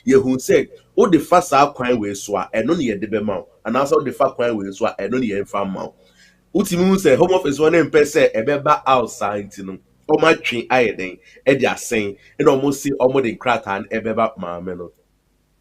Yehun say, "O the fast our coin we swa, and no ye debe mount, and also the fast coin we swa, and no ye farm mount." Ultimu say, "Home office one and per se, a beba outside, you know." O my train iron, Eddie are saying, and almost see almost the crack and a beba mamma.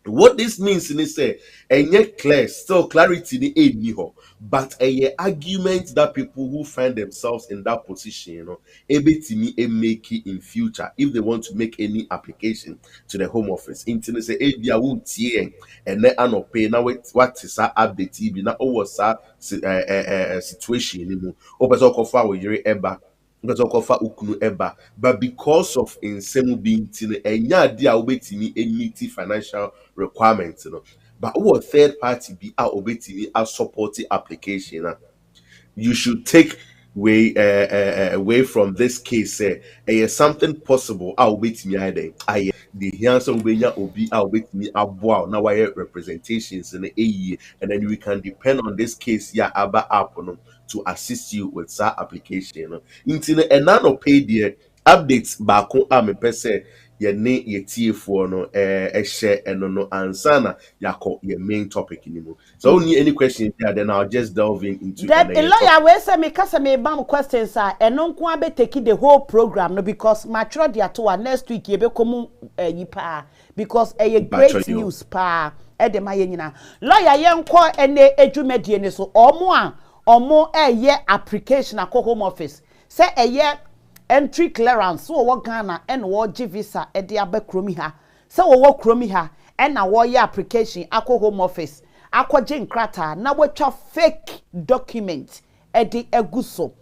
What this means is say, and yet clear, still clarity the aid niho, but a argument that people who find themselves in that position, able to me a make it in future if they want to make any application to the home office. Internet say, "Hey, I won't tie and then I not pay now. What is that update? TV now? Oh, what's that situation anymore? Oh, but so far we hear eba." Because of ukunu eba, but because of insemu being tin, enya dia obetimi emiti financial requirements, but what third party be our obetimi a supporting application. You should take away from this case. Something possible. I'll wait me either. I the answer will be I'll wait me wow now I representations in the AE, and then we can depend on this case yeah about app to assist you with that application. Into and none pay the updates back on per se ye ne ye tie for no share and no answer na yako your main topic anymore. So only any questions there, then I'll just delve into that a topic. lawyer will say me kasa me bam questions are and non kwa be take the whole program no because mature dia to next week ye be come yi pa because a great news pa e de ma ye nyina lawyer ye nko ene edwumadie ni so omo ye application akọ home office say ye entry clearance so wo Ghana and wo gi visa e de abakromi ha say wo kromi ha and na wo ye application akọ home office akwaje nkrata na watwa fake document edi eguso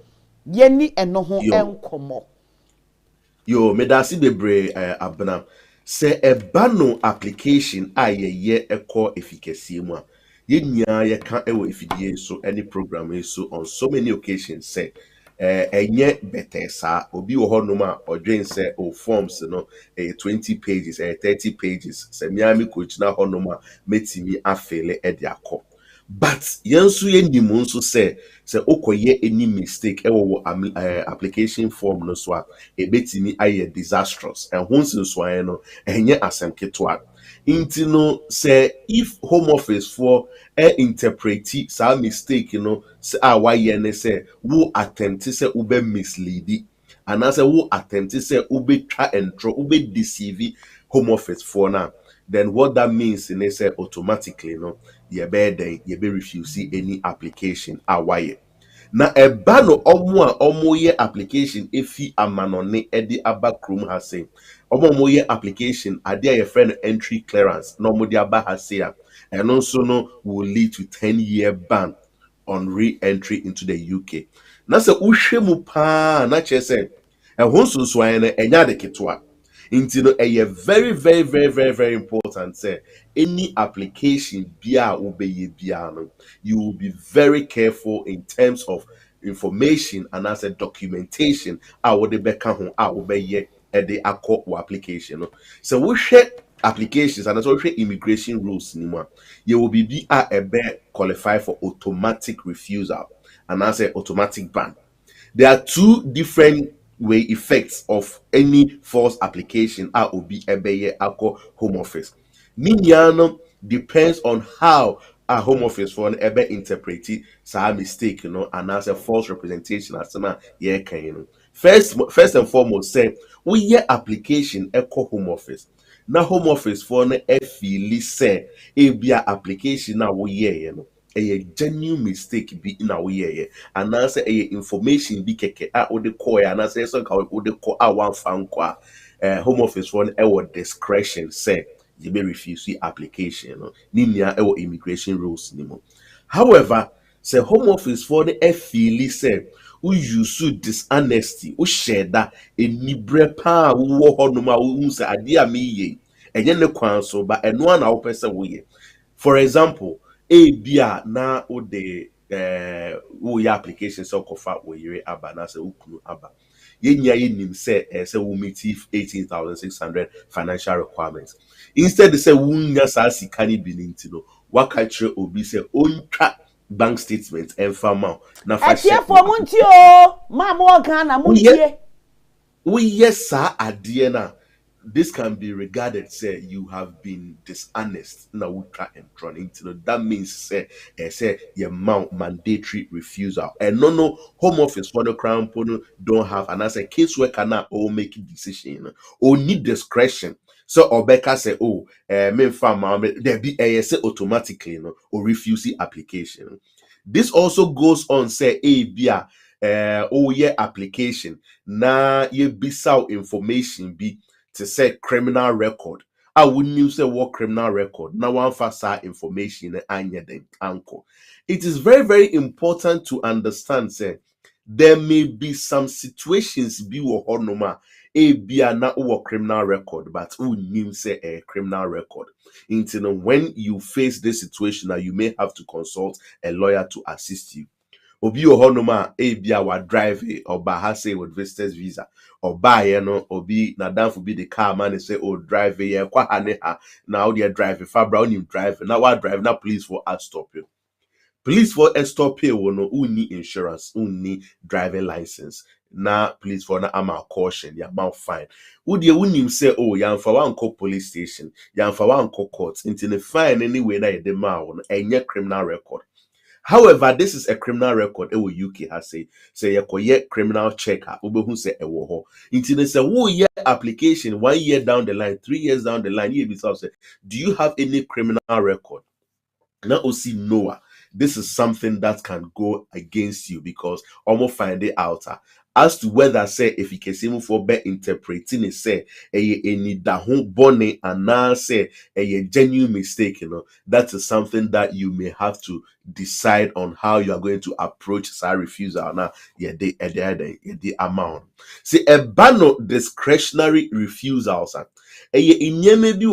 yeni eno ho enkomo yo medasi bebre abna se ebano application ye eko efficacy mu a ye nya ye ka ewo efidie so any program so on so many occasions say enye better sa obi wo honom a odwen se o forms no 20 pages 30 pages se miami coach na honom a metimi afele e de akọ. But yensu yenim nso se okoye any mistake ewo application form no so a ebetimi aye disastrous and once so aye no enye asem ketwa. Inti no say if home office for interpreti sa mistake say why ne say wo attempt say ube mislead and as wo attempt say ube try and throw ube deceive home office for now, then what that means in say automatically you be refuse any application why na eba no omo ye application efi amanone edi abakrum ha say omo ye application ade your friend entry clearance no mo di aba ha say and also no will lead to 10-year ban on re-entry into the UK. Na se uhwe mu pa na che say ehon so an enya de ketwa. Inti no very very very very very important say any application bia obeye bia no you will be very careful in terms of information and as a documentation would the beka ho obeye e de akọ application no. So we share applications and also share immigration rules ni mu you will be qualify for automatic refusal and as a automatic ban. There are two different way effects of any false application obi ebeye akọ home office. Miniano depends on how a home office for an ebe interpret sa mistake and as a false representation as na ye kan first and foremost say we ye application echo home office na home office for an feel say ebia application na we ye a genuine mistake be in our year and answer a information be keke or the core and answer so the core one found home office one our discretion say you may refuse the application ninia our immigration rules anymore. However, say home office for the FELI say who use dishonesty who share that a nibre pa wo honoma who say adia me ye enye ne kwan so but eno na wo pese wo ye. For example, bia na o de wo ya application so kofa wo yire aba na se ukunu aba yenya yenim say wo meet 18,600 financial requirements. Instead they say wunya sa sika ni bininti no waka kire obi say ontwa bank statement and farmer na fa check for munti o ma mo Ghana muntie we yes sa ade na this can be regarded say you have been dishonest na we try and run into that means say your mount mandatory refusal and no home office for the crown pono don't have and as a case worker now or make a decision or need discretion so Obeka say oh me farm there be say automatically no or refuse the application. This also goes on say bia oh yeah application na ye bisa information be to say criminal record. I wouldn't use the word criminal record. Now one fasa information anya den anko. It is very, very important to understand say there may be some situations be or noma a be a na or criminal record, but who name say a criminal record. Until when you face this situation, now you may have to consult a lawyer to assist you. Obi ohonoma ebia wa drive or ha say with visitors visa or buy no obi na dan for be the car man say oh drive ye kwa ha ne ha now they drive fabra on him drive now wa drive now police for us stop you. Police for stop you no uni insurance uni driving license na police for na ama caution ya amount fine udi unim say oh ya mfa wan call police station ya mfa wan call court into the fine anyway na de ma no enye criminal record. However, this is a criminal record. Ewo UK has say ye criminal checker. Who say ewo ho. Until say wo year application 1 year down the line, 3 years down the line. You be say, do you have any criminal record? Now see Noah. This is something that can go against you because almost find it out as to whether say if you can see for be interpreting it say any da home bonnet and now say a genuine mistake, that is something that you may have to decide on how you are going to approach sir refusal now the amount. See a ban discretionary refusals maybe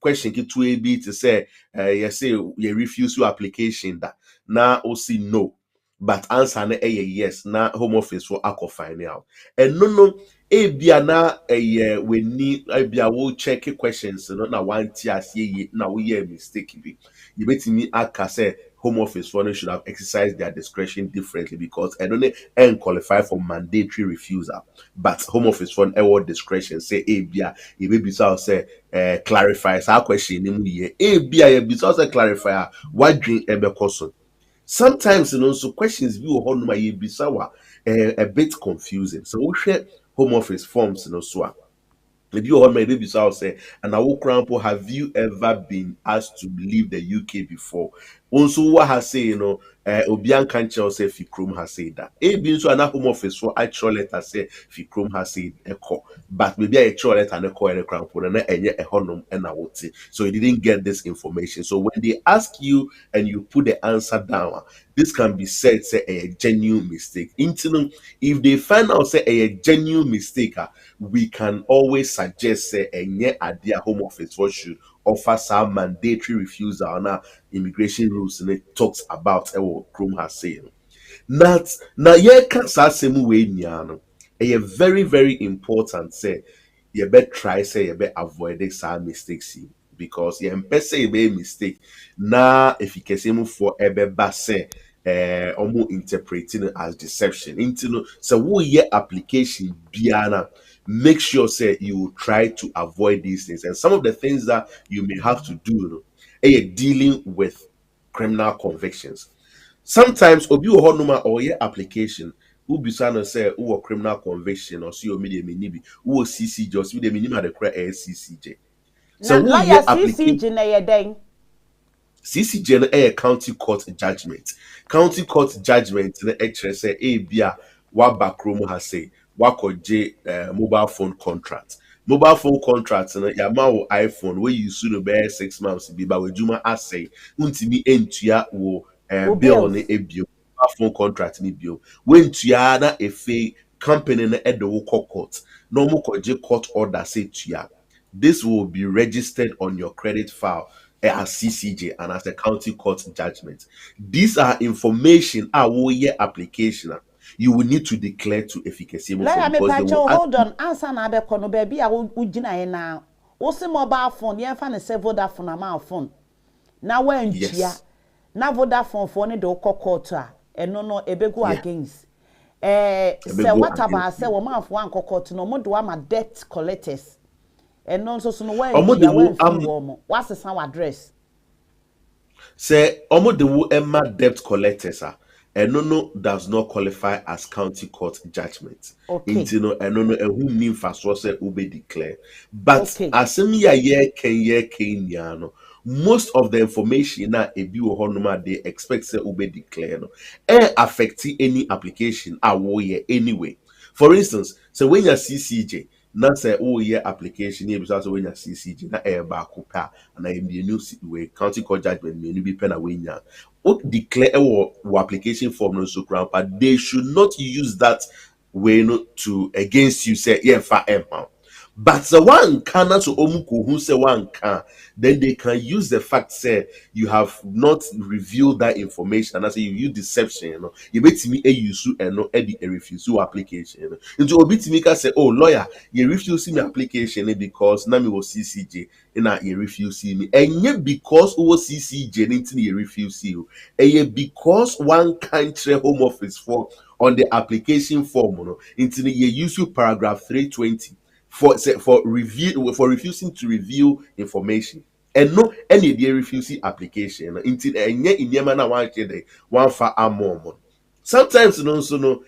question to be to say you say you refuse your application that now see no but answer na yes na home office for akọ find out and no na we need will check questions no na one tia say na we hear mistake be you bet me aka say home office for should have exercised their discretion differently because I don't and qualify for mandatory refusal but home office for award discretion say bia e be so say clarify our question in year bia be so say clarify what dream ebe question. Sometimes so questions be on my be sour a bit confusing so we share home office forms so if you hold my baby, so I'll say, and I will crampo, have you ever been asked to leave the UK before? Also, what has say, Obian Kancha say Fikrum has said that. A being so an home office for actual letter say Fikrum has said a call, but maybe a actual letter and a call and a crampo and yet a honum and I would say. So you didn't get this information. So when they ask you and you put the answer down, this can be said, say a genuine mistake. If they find out, say a genuine mistake, we can always suggest say enye adia home office what should offer some mandatory refusal on our immigration rules and it talks about what Chrome has said. Now ye can sasemu we niano. A very, very important say you better try say you better avoid some mistakes because you say you make mistake na if you can say for ebe base almost interpreting it as deception into so what your application biana make sure say you try to avoid these things and some of the things that you may have to do dealing with criminal convictions. Sometimes obi ohonuma or your application who be trying say who a criminal conviction or see your media minibi who CC just with the minimum the cry CCJ. So who your CCJ na yeden CCJ na a county court judgment. County court judgment na actually say bia what backroom has say wakoje mobile phone contract. Mobile phone contract na yama iPhone where you soon be 6 months be ba wejuma asay untimi entua wo bill ni ebio phone contract ni bio when tua na efe company na edo court no mo koje court order say tua. This will be registered on your credit file as CCJ and as a county court judgment. These are information our application you will need to declare to efficacy. Hold on, answer na be kono baby a ugina na wo se mobile phone ye fa ne se Vodafone ama phone na wan tua na Vodafone phone ne de court a eno no ebegu against say go what against about say you. wo man for an court no mo do am debt collectors and nso so no wan Omo de tua wo wan fi wo mo what's the sound address say omo de wo Emma debt collectors no does not qualify as county court judgment. okay Into no no who mean fast was say ube declare. But okay asem ya ye ken no most of the information na ebi wo honoma they expect say ube declare no affect any application wo ye anyway. For instance, so when you CCJ na say oh yeah application here because when you CCJ na ba kupa and I be new way county court judgment me be pen away nya o declare or application form no so crown but they should not use that way no to against you say yeah fa empower. But the one can so omuko who say one can, then they can use the fact say you have not revealed that information and I say you use deception, you bet me a use and no edit a refuse application. Into obit me can say, oh lawyer, you refuse me application because Nami was CCJ and you refuse me. And yet because was CCJ anything you refuse you. And yet because one country home office for on the application form, into you use you paragraph 320 for review for refusing to reveal information and no any dey refusing application until enye inyema na wan kede wan fa amom sometimes no so no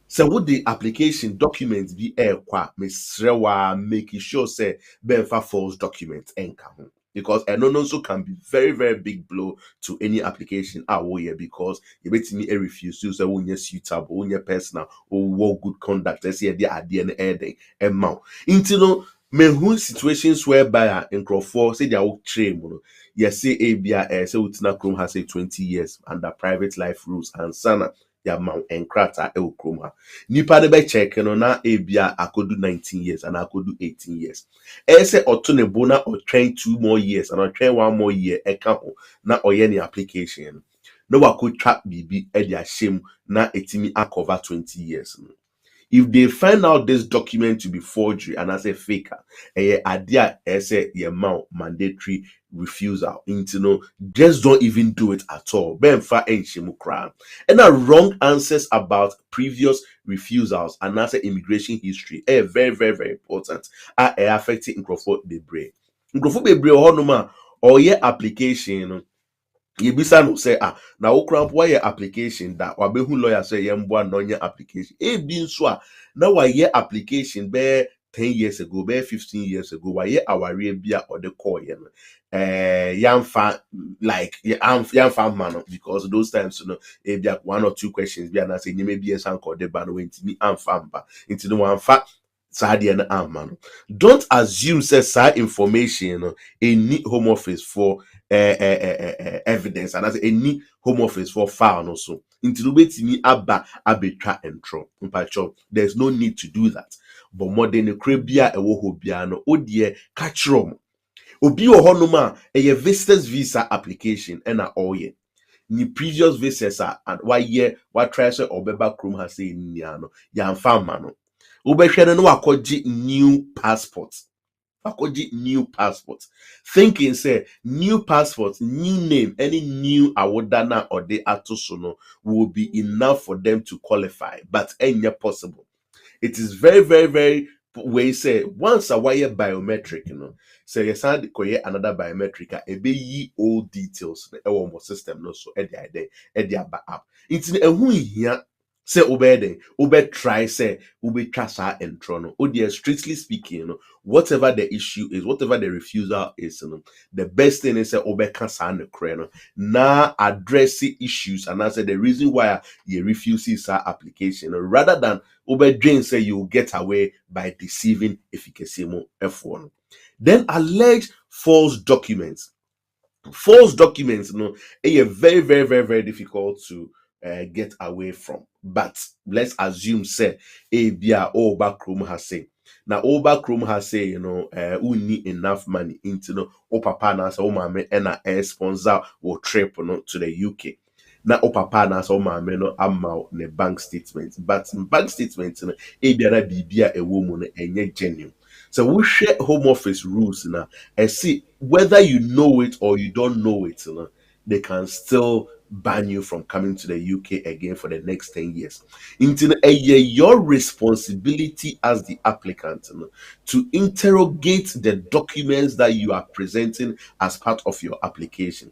so would the application documents be kwa mesrewa making sure say benfa false document enka ho because no so can be very very big blow to any application here because you bet me a refuse to say when suitable when personal or good conduct let's say the idea and mount into no mehu situations whereby in Crawford say they are train yes say abia say utina chrome has say 20 years under private life rules and sana ya mount and krata e chrome nipa de be check no na ebia akodu 19 years and akodu 18 years say otonebo na or train 2 more years and or train 1 more year e ka ho na oye ni application no wa ko twa bibi e dia shame na etimi cover 20 years no. If they find out this document to be forgery and as a faker, idea as a amount mandatory refusal into no, just don't even do it at all. Benfa and Shimukra. And the wrong answers about previous refusals and as immigration history very, very, very important. Are affecting Nkrofo Bebre. Nkrofo Bebre or your application yebisa no say na wo kramp why application da wabehu lawyer say yemboa no nya application bi nso na why application be 10 years ago be 15 years ago why aware bia or the call ye no yamfa like yamfa man because those times you know bia 1 or 2 questions bia na say nyeme bia san call the ban when timi amfa mba into no amfa Sadia na amano. Don't assume says side information any home office for evidence and as any home office for file also. Into me abba abetwa entro. There's no need to do that. But more than a crabia ewo hobiano odie catch rom. Obi ohonoma a visitors visa application and a all ye. Ni previous visitors and why ye what treasure or beba chrome has say niano yan famano. Ubeshwene no wakoji new passport. Wakoji new passport. Thinking say new passport, new name, any new awodana or de atosono will be enough for them to qualify. But any possible. It is very, very, very way say once a wire biometric, say you send another biometric, a be ye old details, the system no so edi app. It's a who here say obede try say ube trasa and trono oh strictly speaking whatever the issue is whatever the refusal is the best thing is say ube kasa and the na address the issues and answer the reason why you refuse this application rather than ube drain say you get away by deceiving efficacy F1 then allege false documents very, very, very, very difficult to get away from. But let's assume say bia Oba Chrome has say. Now Oba Chrome has say, who need enough money into papa na so mama and a sponsor or trip to the UK. Now papa na so mama no amount ne bank statement. But in bank statement, bia na bibia a woman and genuine. So we share home office rules now and see whether you know it or you don't know it. they can still ban you from coming to the UK again for the next 10 years. Your responsibility as the applicant, to interrogate the documents that you are presenting as part of your application.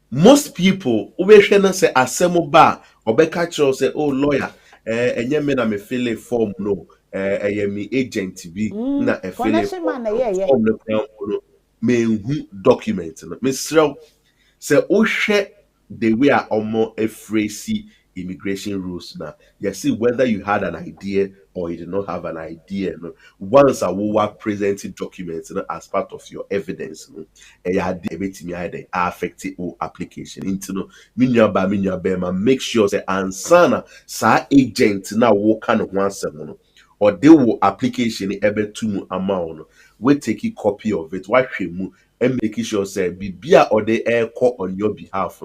Most people wobɛhwɛ no sɛ asɛm ba a ɔbɛka kyerɛw sɛ, oh lawyer, ɛnyɛ me na me fill a form no, ɛyɛ me agent bi na ɛfill connection man na yeah. form no kora mpo no menhu document no. Mesrɛ sɛ wohwɛ the way a ɔmo phrase immigration rules now, you see whether you had an idea or you did not have an idea. No? Once a were presenting documents, as part of your evidence, affect your application. Into no, make sure say ansana sa agent na wo kind of one seven or they will application ebe to amount. We take a copy of it. Why and making sure say bibia or the air call on your behalf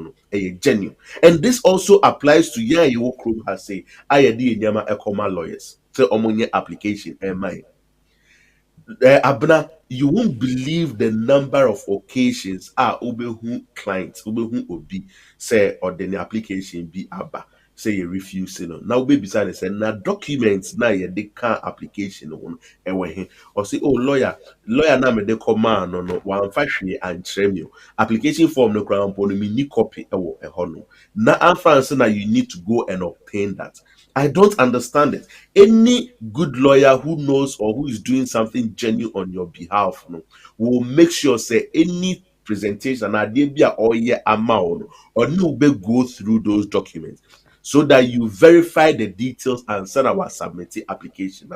genuine. And this also applies to you Chrome has say I did nyama ekoma lawyers. So omonye application my Abna, you won't believe the number of occasions ubehu clients ubehu obi say or the application be aba say you refuse now baby beside say na documents na ye de can application on or say oh lawyer na me de command no one fashion and trem application form no crown no me ni copy ewo no na amfran na you need to go and obtain that. I don't understand it. Any good lawyer who knows or who is doing something genuine on your behalf will make sure say any presentation or amount or no go through those documents so that you verify the details and send our submitting application.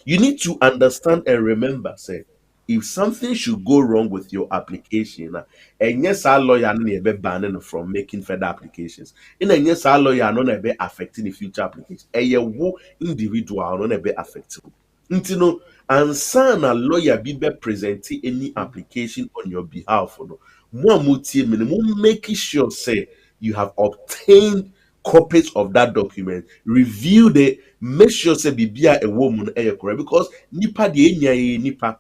You need to understand and remember, say, if something should go wrong with your application, and yes, our lawyer no be banning from making further applications. And yes, our lawyer no be affecting the future applications. Wo individual no be affected. Ntino ansa na lawyer be presenting any application on your behalf. Minimum making sure say you have obtained copies of that document, review it, make sure say bibia a woman correct because nipa de enya nipa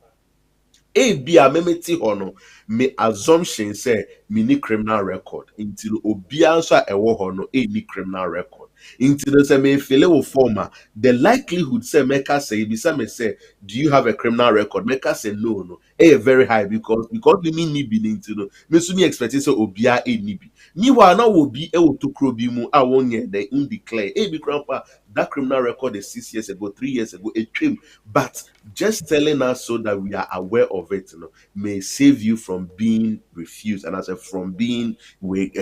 be a memeti hono me assumption say mini criminal record until obia nso a ewo hono any criminal record until say me file former the likelihood say meka say be say do you have a criminal record meka say no very high because we mean ni bi until me so me expect say obia ni bi ni wa na wo bi e wo tokro bi mu a wonye the undeclare be grandpa that criminal record is 6 years ago 3 years ago it came but just telling us so that we are aware of it may save you from being refused and as a from being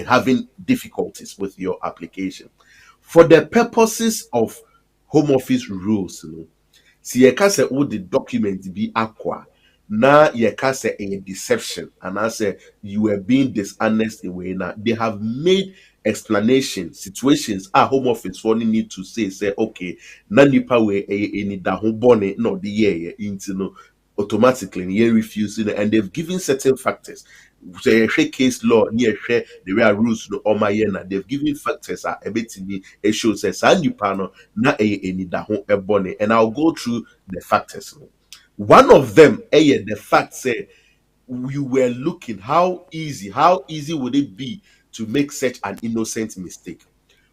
having difficulties with your application for the purposes of home office rules. Si you can say all the documents be aqua now you can say a deception and I say you were being dishonest in way now they have made explanation situations home office only need to say okay na nipa we any da ho bone no the year into no automatically you refusing and they've given certain factors. Say case law near share the way rules no or my na they've given factors are a bit me it shows says and you panel na any da ho bone and I'll go through the factors. One of them the fact say you were looking how easy would it be to make such an innocent mistake.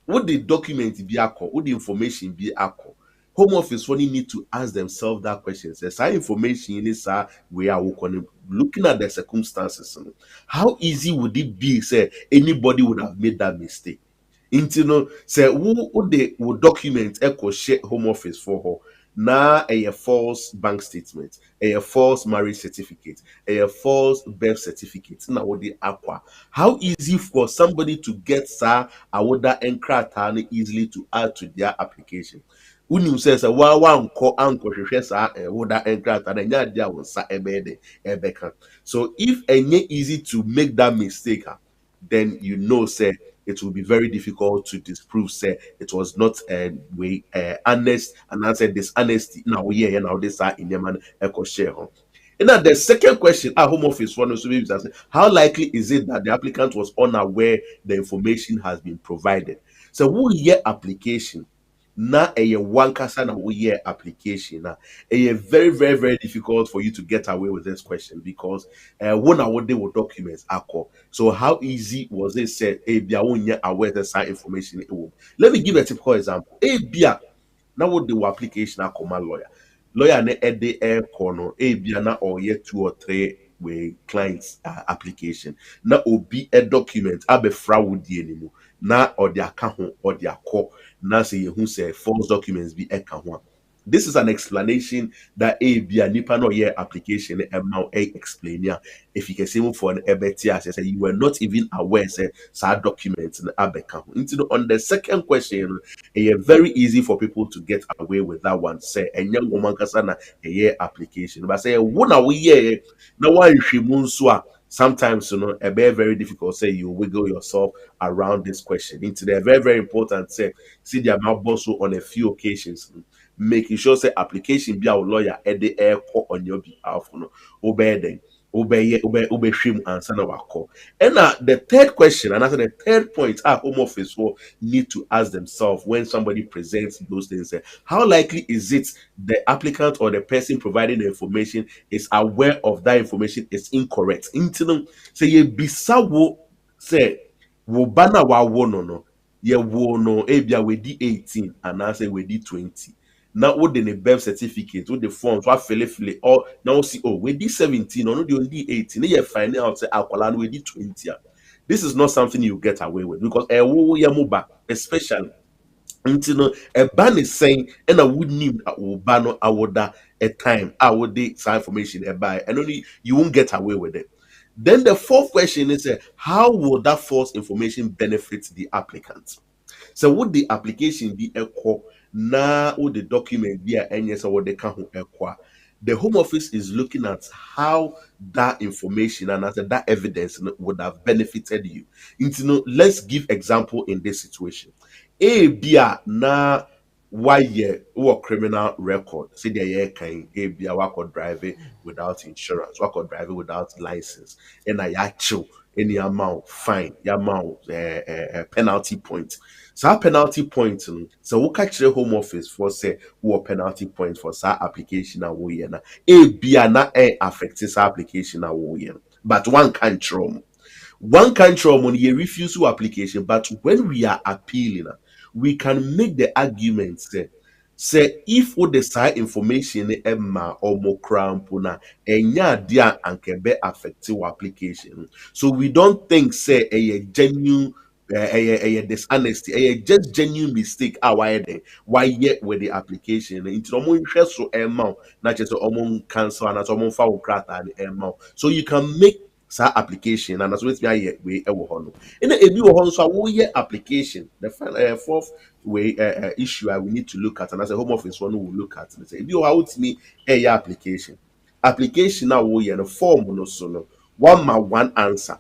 Would the document be alcohol? Would the information be alcohol? Home office only need to ask themselves that question. Says that information is we are looking at the circumstances. How easy would it be? Say anybody would have made that mistake. Into say who would they would document echo share home office for her na a false bank statement, a false marriage certificate, a false birth certificate. Now what the aqua. How easy for somebody to get sa awoda enkrata easily to add to their application. Unim says a unko sa awoda enkrata na nya dia won sa ebede ebeka. So if any easy to make that mistake, then you know say it will be very difficult to disprove say it was not way honest and answer dishonesty now this are in the man echo share. And now the second question home office one also maybe how likely is it that the applicant was unaware the information has been provided. So who year application na a one kasa na woyɛ application na a very very very difficult for you to get away with this question because when I would deal with documents akɔ. So how easy was it said bia wonyɛ aware that side information let me give a typical example bia na wo de wo application akɔma lawyer ne ɛde ɛkɔ no bia na ɔyɛ 2 or 3 with clients application na obi a document abɛfra wo die ne mu na ɔde aka ho ɔde akɔ na sɛ yɛhu sɛ false documents bi ɛka ho a this is an explanation that bia nipa no ɔyɛ application ɛma explain ya if you can say for an ɛbɛte ase sɛ you were not even aware sɛ saa document no abɛka ho nti no on the second question it's very easy for people to get away with that one say ɛnyɛ woman kasa na ɛyɛ application but say wo na woyɛ na wanhwɛ mu nso a sometimes very difficult say you wiggle yourself around this question into the very very important say see the amount also on a few occasions making sure say application be our lawyer at the air on your behalf obey then obey him answer na call. And the third question and after the third point home office will need to ask themselves when somebody presents those things how likely is it the applicant or the person providing the information is aware of that information is incorrect into say ye bisa wo say wo bana wa wo no ye wo no ebia we di 18 and I say we di 20 now what the birth certificate with the forms what fill or now see we di 17 or no the 18 you find out say akwala we di 20 this is not something you get away with because wo ya moba especially until a ban is saying and I would need a ban awoda a time I would some information by and only you won't get away with it. Then the fourth question is how will that false information benefit the applicant? So would the application be equal now would the document be any so what they can equal? The Home Office is looking at how that information and after that evidence would have benefited you. Let's give example in this situation. Bia na why or criminal record. See the year kind bia wako drive without insurance, wako drive without license, and I actual any amount fine, the amount penalty point. So our penalty point so we catch the Home Office for say what penalty point for sa application na we na bia na affect this application na we but one can't trauma. One country on a refusal application, but when we are appealing, we can make the argument say if what the side information emma or more crampuna enya dia ankebe affect your application. So we don't think say a genuine a dishonesty, a just genuine mistake. Why yet with the application? Into the interest so emma, not just among cancel and as among foul crack and emma. So you can make sa application and as with me we ewo in a bi wo so we application the fourth way issue we need to look at and as a Home Office one will look at say bi wo with me application now we no form no so no one answer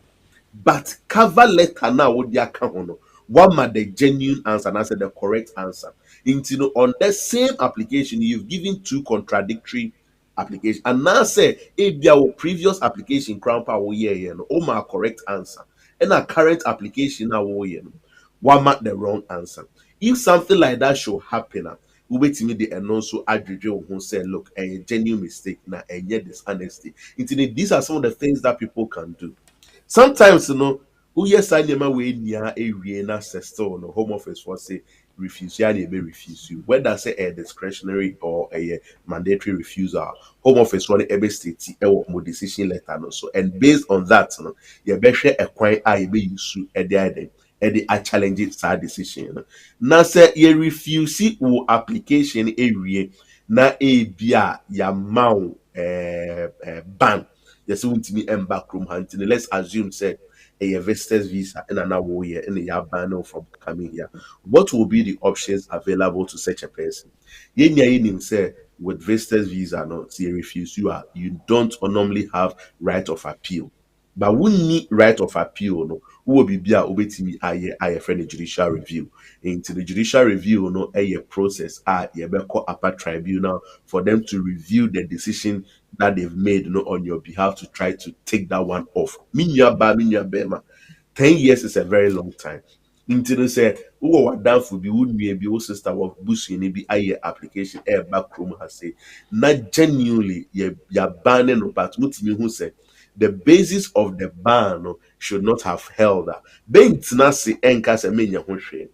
but cover letter now what the account no one ma the genuine answer and answer the correct answer into on the same application you've given two contradictory application and now say if your previous application crown power no my correct answer and a current application now one mark the wrong answer if something like that should happen we wait to me the and also adjudge who say look a genuine mistake now and yet dishonesty these are some of the things that people can do sometimes who yes I never way near a na still no Home Office for say refuse ya may refuse you whether say a discretionary or a mandatory refusal Home Office one every state more decision letter no so and based on that you better a quite I be use at the I challenge it side decision now say you refuse or application area na a bia ya mau ban yes won't me back room hunting let's assume say a visitor's visa and an hour year and a ban from coming here. What will be the options available to such a person? Yen say with visitor's visa, no, see refuse you don't normally have right of appeal. But we need right of appeal, no. Who will be obetimi I friend judicial review. Into the judicial review, no, a process call upper tribunal for them to review the decision that they've made on your behalf to try to take that one off. Minya Bema. 10 years is a very long time. nti no sɛ wowɔ w'adamfo bi wo nua bi wo sister wɔ busuani bi ayɛ application ɛɛba kurom ha sei na genuinely yɛabane no but wotumi hu sɛ the basis of the ban no should not have held a bɛntena se ɛnka sɛ menyɛ ho hwee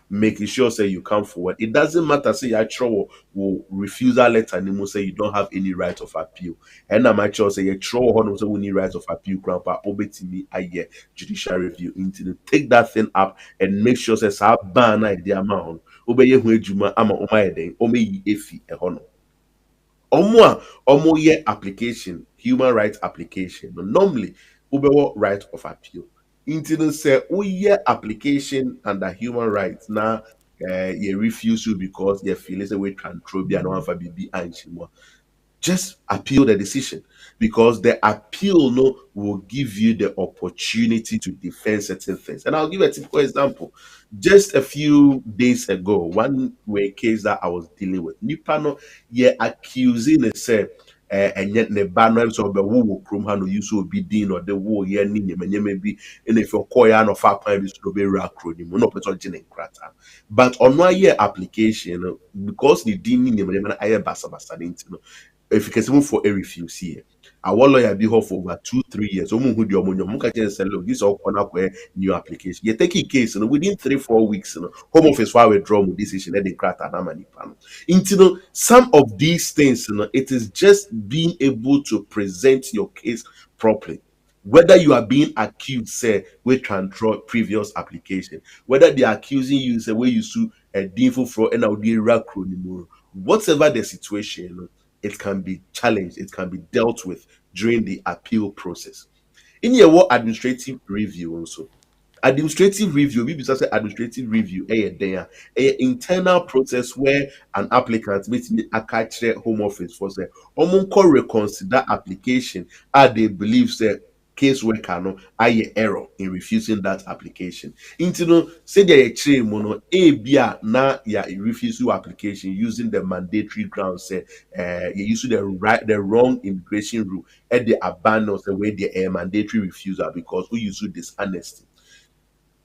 making sure say you come forward. It doesn't matter say you throw will refusal letter anymore say you don't have any right of appeal. And I'm actually say you throw on say we need right of appeal grandpa obetimi aye judicial review into take that thing up and make sure say sa ban idea amount obeye hu ejuma ama omayeden omeyi efi ehono. Omo ye application, human rights application. Normally, ubewo right of appeal. Incident say ye application under human rights now you refuse you because you feel it's a way transphobia no one for BB and just appeal the decision because the appeal no will give you the opportunity to defend certain things. And I'll give a typical example. Just a few days ago, one way case that I was dealing with, Nipano, yeah, accusing a say and yet the banners of the woo krum hano use will be dean or the woo yeah ni maybe and if you're koyan or far time is to be rakro ni no krata. But on my year application, because the dean ni I basa if you can move for a refuse here. Our lawyer be here for over 2-3 years. Who do you say, look, this all corner new application. You take a case within 3-4 weeks, home office file withdraw decision and they crack an amani pan. Into some of these things, it is just being able to present your case properly. Whether you are being accused, say, we can draw previous application, whether they are accusing you, say, where you sue a deal fraud and I'll be whatever the situation, it can be challenged, it can be dealt with during the appeal process. In your administrative review also. Administrative review, we say administrative review, a internal process where an applicant meets a catch home office for say, reconsider application as they believe say case worker no aye error in refusing that application. Into no say they actually mono a bia na ya refuse your application using the mandatory grounds say you use the wrong immigration rule at the abandon the way the mandatory refusal because we use dishonesty.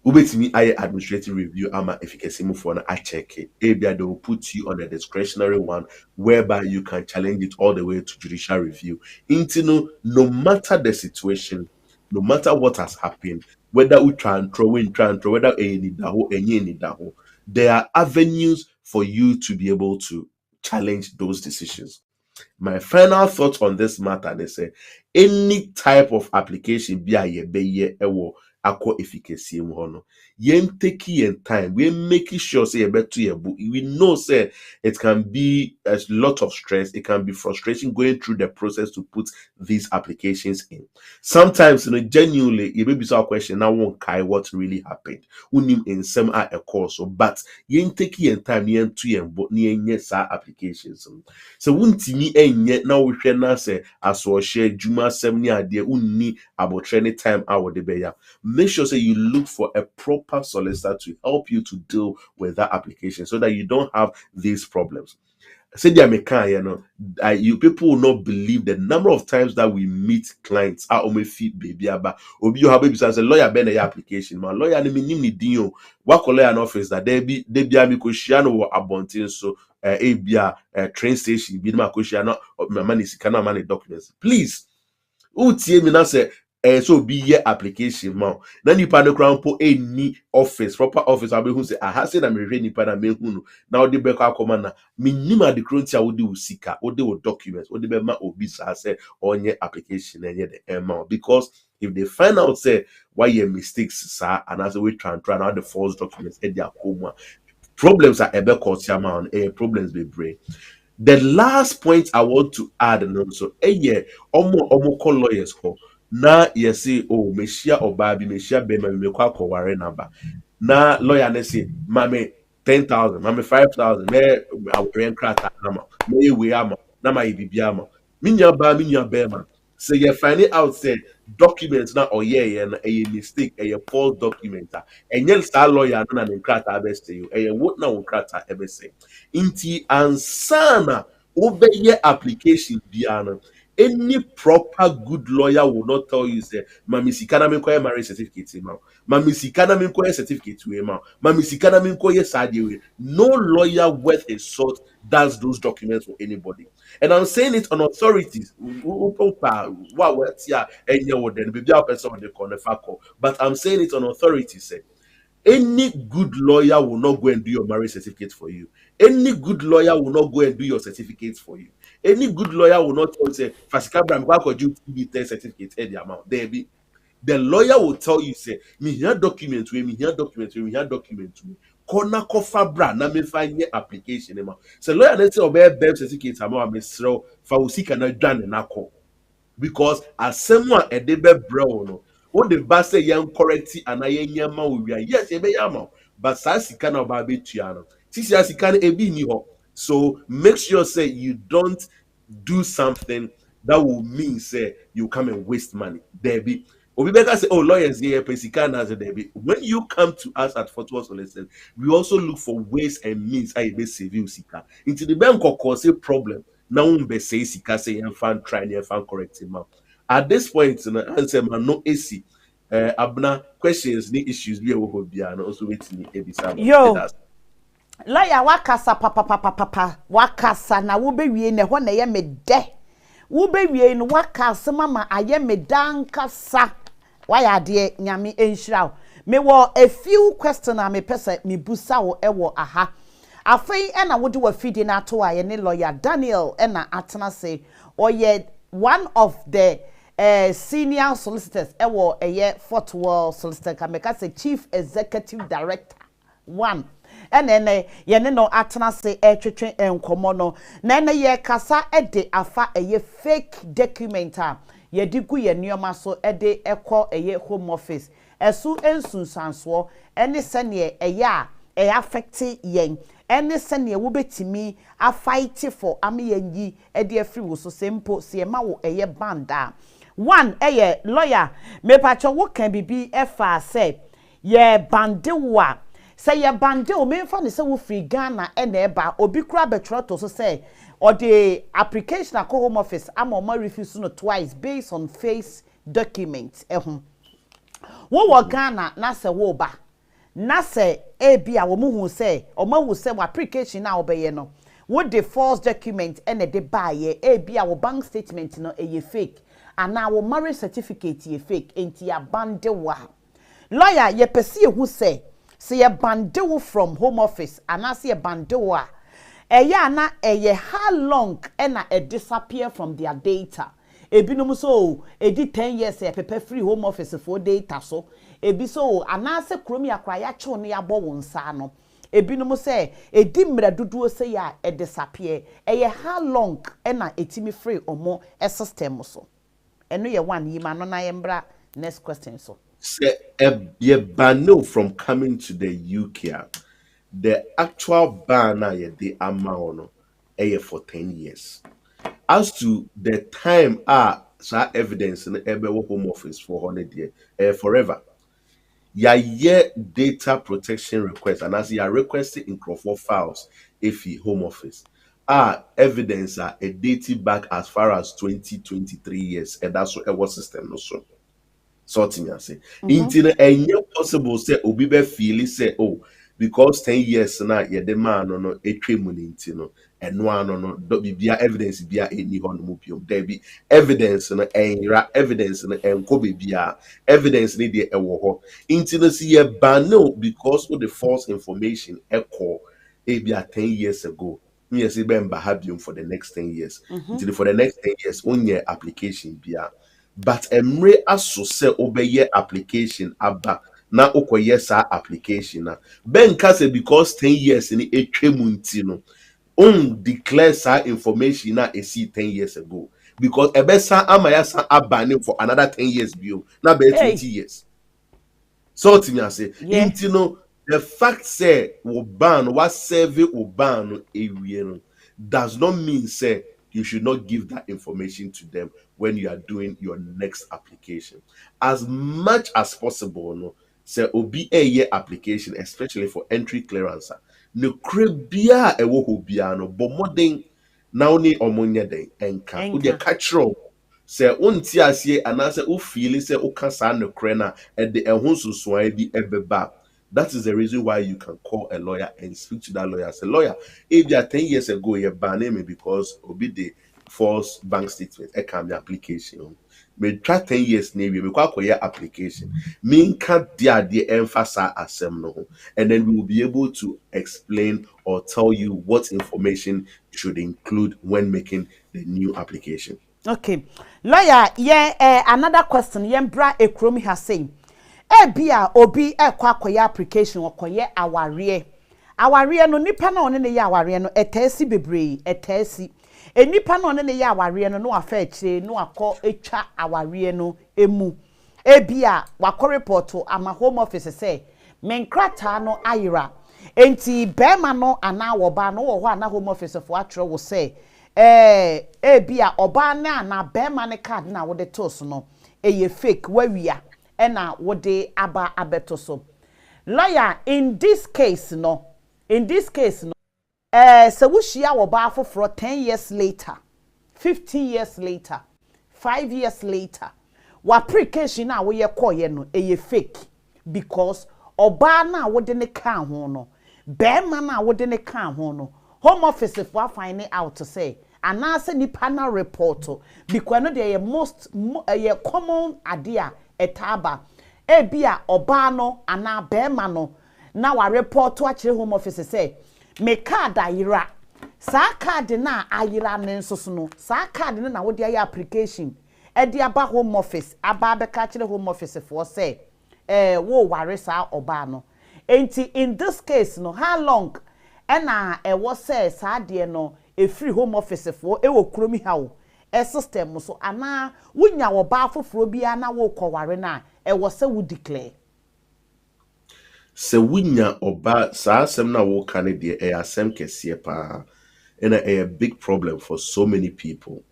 Ubetimi aye administrative review ama efficacy move for a check it. Abia they will put you on a discretionary one whereby you can challenge it all the way to judicial review. Into no matter the situation, no matter what has happened, whether we try and throw, whether any daho, there are avenues for you to be able to challenge those decisions. My final thought on this matter, they say any type of application be a ye ewo akọ efficacy mu hɔ no yen take yen time we making sure say better we know say it can be a lot of stress, it can be frustration going through the process to put these applications in. Sometimes genuinely you may be so question now won't kai what really happened unim in some a course so but yen take yen time yen to yen but yen applications so wuntimi enye na wo hwɛ na say aso share juma 7 ade unni about any time out the beya. Make sure say you look for a proper solicitor to help you to deal with that application so that you don't have these problems. Say you people will not believe the number of times that we meet clients feet baby aba obi you have baby say lawyer ben application my lawyer ni dinyo work lawyer in office that they be ami ko shia no abontin so train station bi ma ko shia no money sika na money documents please utie me na say so be your application ma na nipa no kran po any office proper office abehu say aha say na me hwe nipa na mehu no na odi be kwa akoma na minima de kronti a wodi usika wodi wo documents wodi be ma obi sa say onye application enye the amount because if they find out say why your mistakes sir and as we try now the false documents e dia koma problems are ebe court amount problems be brain. The last point I want to add and also omo call lawyers call na yesi oh meshia obabi meshia bema mekwa akọware naba na lawyer na say mame 10,000 mame 5,000 me awren krata ama me we ama na ma ibibia ama minya bema say you find out say documents na oye na a mistake a false document enye sa lawyer na krata abese you what na krata ebese inti ansana obeye application biana any proper good lawyer will not tell you say mami sikana me koye marriage certificate ma mami sikana me koye certificate we ma mami sikana me koye sade we. No lawyer worth a salt does those documents for anybody. And I'm saying it on authorities. But I'm saying it on authorities. Say, any good lawyer will not go and do your marriage certificate for you. Any good lawyer will not go and do your certificates for you. Any good lawyer will not tell you, say, Fasikabra, why could you give me 10 certificates? The amount. There be. The lawyer will tell you, say, me here documents, me here documents, me here documents. Kona kofa bra na me fa nye application ma. So lawyer na say obey birth certificate ama me sro fa usika na dwane na ko. Because asɛm a ɛde bɛbrɛ wo no wo de ba sɛ yɛn correct ana yɛn ma wo wia yes yɛbɛyɛ ama wo, but saa sika na ɔba bɛtua no sisi sika no ebi ni hɔ. So make sure say you don't do something that will mean say you come and waste money. There be obi bɛka say, oh, lawyers here pay sika na say there be. When you come to us at Fortune Solicitors, we also look for ways and means how you be save you sika into the bank cause a problem. Now be say sika say you fan try and fan correct him. At this point, answer man no AC. Abna questions ni issues be wo bia no also waiting ebisa. Yo. Lawyer wakasa papa wakasa na wo bewie ne ho na ye me de. Wo bewie no wakasa mama aye me dankasa. Why ade nyame enhira. Me wo a few question na me pese me busa wo ewo aha. Afei ena wo de wa fidi na to aye ne lawyer Daniel ena atena say oye one of the senior solicitors ewo eye Fort Worth solicitor kameka say chief executive director one ene ye ne no atena say twetwe enkomo no na ene ye kasa ede afa eye fake document a ye digu ye nioma so ede ekọ eye home office esu ensunsanso ene sene eye a affect yen ene sene wo betimi a fight for amiyenyi ede afri wo so sempo se ma wo eye banda one eye lawyer me pacho wo kan bibi efa say ye bande wo say ye bande o me fa ne say wo free Ghana ene eba obi kura betro to so say or the application at home office am or refuse no twice based on face documents wo wo Ghana na say wo ba na say bia wo mu hu say o ma wu say wo application na obeye no wo the false document ene de buy bia wo bank statement no fake and now wo marriage certificate ye fake enti ya bande wa lawyer ye pese hu say ye bande wo from home office and say ye bande wa na how long ena disappear from their data ebinom so edi 10 years pepe free home office for data so ebi so anase kromi akra ya chew ne ya bo wonsa no ebinom say edi mra duduo say ya disappear how long ena etimi free omo system so eno ye one yima no na yembra next question so say ye ban from coming to the UK. The actual ban na ye the amount for 10 years. As to the time sa evidence in ebe home office for 100 years forever. Ya data protection request and as you are requesting in Crawford files if he home office evidence a dated back as far as 20-23 years and that's what our system no so sorting and say until possible say obi be feel say oh because 10 years na ye the man no etwemu no eno no bibia evidence bia eni ho no biom there be evidence no enra evidence no enko bibia evidence ni de ewo ho until see ye ban no because of the false information echo bia 10 years ago yes e be mba for the next 10 years until for the next 10 years onye application bia but emre aso se obeye application aba na okoye sa application na benka say because 10 years ni etwemu nti no on declare sa information na e see 10 years ago because ebesa amaya sa abane for another 10 years bio na be 20 years so timi say nti no the fact say wo ban what serve wo ban ewie no does not mean say you should not give that information to them when you are doing your next application as much as possible no say obi a application especially for entry clearance no krebia ewo ho bia no bo modern now ni omonye den enka wo de catch se unti asie anase o feel se o ka sa no krena e de ehun susuan bi ebeba. That is the reason why you can call a lawyer and speak to that lawyer. Say, lawyer, if you are 10 years ago, you ban me because obi the false bank statement, a can be application. Me try 10 years navy, me kwa your application. Me can't the emphasize asem no, and then we will be able to explain or tell you what information you should include when making the new application. Okay, lawyer, another question. Bra Ekromi has saying. Bia obi akoye application okoye aware no nipa na one ne ye aware no etasi bebree etasi enipa na one ne ye aware no afa akire no akọ etwa aware no emu bia wakọ report ama home office say menkrata no ayira enti bema no ana woba no wo ho ana home office fo atro wo say bia oba na na bema ne card na wo de tos no eye fake wawia ena wode aba abeto so. Lawyer, in this case no se wushia wo ba for 10 years later, 15 years later, 5 years later, wa application na wo ye koye no eye fake because oba na wode ne kan ho no bema na wode ne kan ho no home office for find out to say anase ni panel report because no dey most common idea etaba ebia oba no ana bema no na wa report to akire home office say me card ayira sa card na ayira ne nsoso no sa card na wo de application e de aba home office aba be ka akire home office for say wo ware sa oba no enti in this case no how long na was say sa de no e free home office for e wo kromi ha wo system so ana wunya wo ba foforo bia na wo koware na was say we declare se wunya oba sa asem na wo kan de asem kese pa and a big problem for so many people.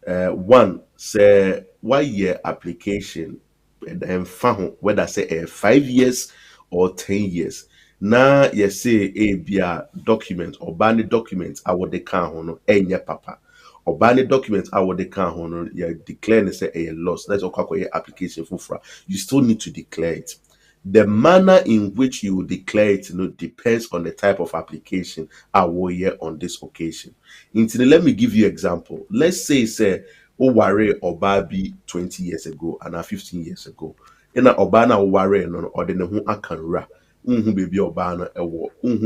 One say why year application and found whether say 5 years or 10 years na you say bia document or banny documents I would can hono enya papa or banny documents I would can hono you declare say a loss. That's okay application for you still need to declare it. The manner in which you will declare it depends on the type of application I will hear on this occasion. Let me give you an example. Let's say Oware Obabi 20 years ago and 15 years ago. In a Obana Oware no or the Nehu Akanra. Baby Obana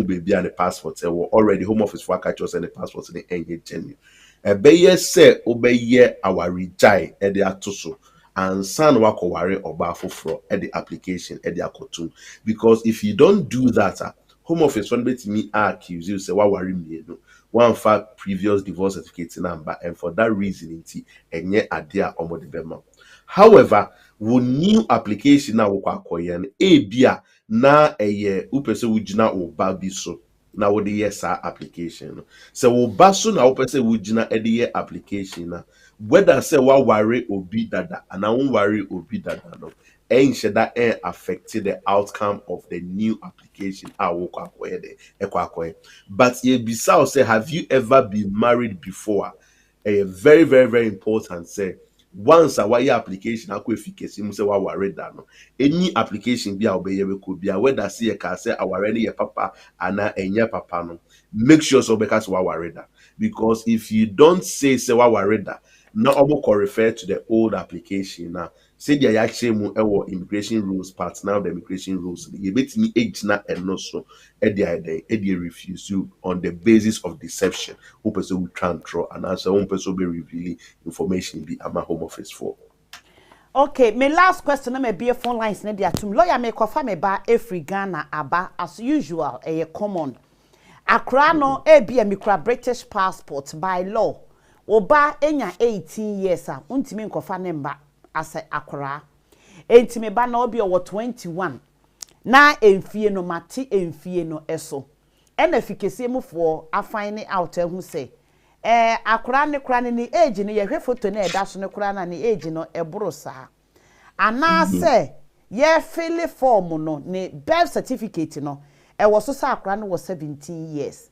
baby and the passport already home office for catchers and the passports in the end genuine. Beye say obeye our rejai at the atoso. And san wako ware oba foforo at the application at the akotum. Because if you don't do that, home office one bit me accuse you say wa worry me no one fact previous divorce certificate number and for that reason enye adea omo de bema. However, wo new application na wo kwakoye bia na eye upese wugina oba bi so na wo de yes application. So wo ba so na upese wugina e de application na whether say wa worry obi dada and I won't worry obi dada no ain't that affected the outcome of the new application. But ye bisa say have you ever been married before? A very, very, very important say once a wire application ako efficacy mu say wa worry that no any application be obey could be whether see can say already your papa and enya papa no make sure so because wa worry that because if you don't say wa worry that now omo can refer to the old application now say the actually mu immigration rules part now the immigration rules you bet me age na and no so they refuse you on the basis of deception who person will try and draw and answer one person be revealing information be at my home office for. Okay, my last question may be a phone lines na dia tum lawyer me kofa me ba every Ghana aba as usual common akra no be a micro British passport by law oba enya 18 years a untimi nkofa ne mba ase akra entimi ba na obi o 21 na emfie no mate emfie no eso ena fikese mu for afine out ehu say akra ne kra ne age ne ye hwe photo na eda so ne kra na ne age no eboro saa ana say ye fill form no ne birth certificate no e wo so sa akra no was 17 years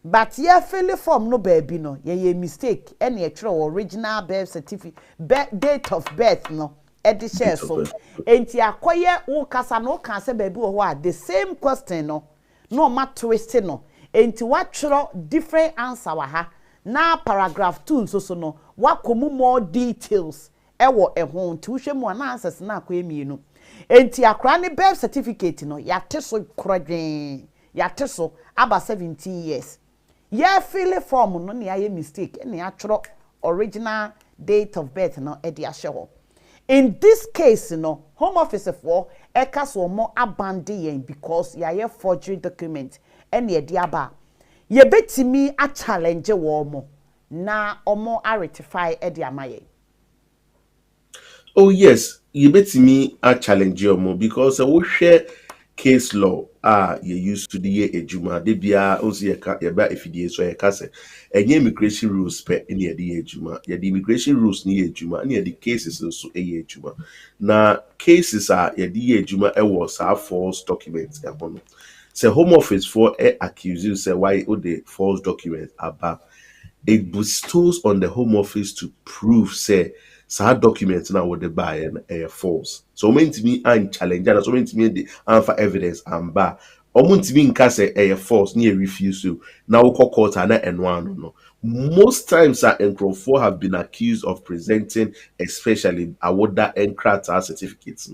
but ye fill form no baby no ye mistake any original birth certificate date of birth no edi share so enti akoye wo kasa no kan se baby wo ho the same question no ma twist no enti watwro different answer wa ha na paragraph 2 so no wakomu more details ewo ehon ti hwe mu na answers na akoye mienu enti akra ne birth certificate no yate so krodwen yate so aba 17 years ye fill form no ne aye mistake ne atwro original date of birth no e dia hwe. In this case, Home Office for ekas or more abandoned because ya forgery document and ye diaba. Ye beti me a challenge warmo na omo a rectify ediamaye. Oh yes, you beti me a challenge more because I will share case law you used to the ejuma de bia ozi ye ba efidie so ye kase enye immigration rules pe in ye de ejuma ye the immigration rules ni ejuma ni the cases so ejuma na cases ye de ejuma e was false documents e hono say Home Office for accuse you say why the false documents about it bestows on the Home Office to prove say some documents now would they buy and false. So mean to me and challenge and so mean to me the for evidence and bar. Or mean to me in case a false near refuse to now court and one no. Most times N4 have been accused of presenting especially awarded NCRATA certificates.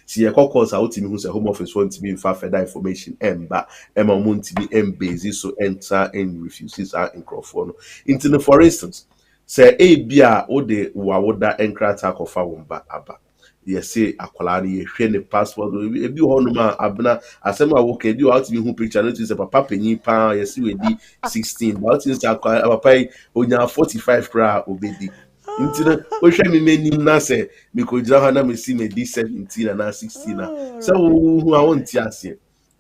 See a court out who say Home Office want to be for further information but Emma Monti basis so enter and refuses our N4 no. For instance, say bia o de wawoda enkrata kofa womba aba ye say akwala ne ye hwe ne passport ebi ho no ma abna asem a wo ka bi out bi hu picture no say papa panyin pa ye say we di 16 but since akwala papa onya 45 kra obedi ntino o hwe me menim na say me ko jira ha na me si me di 17 na 16 na so who I want to ask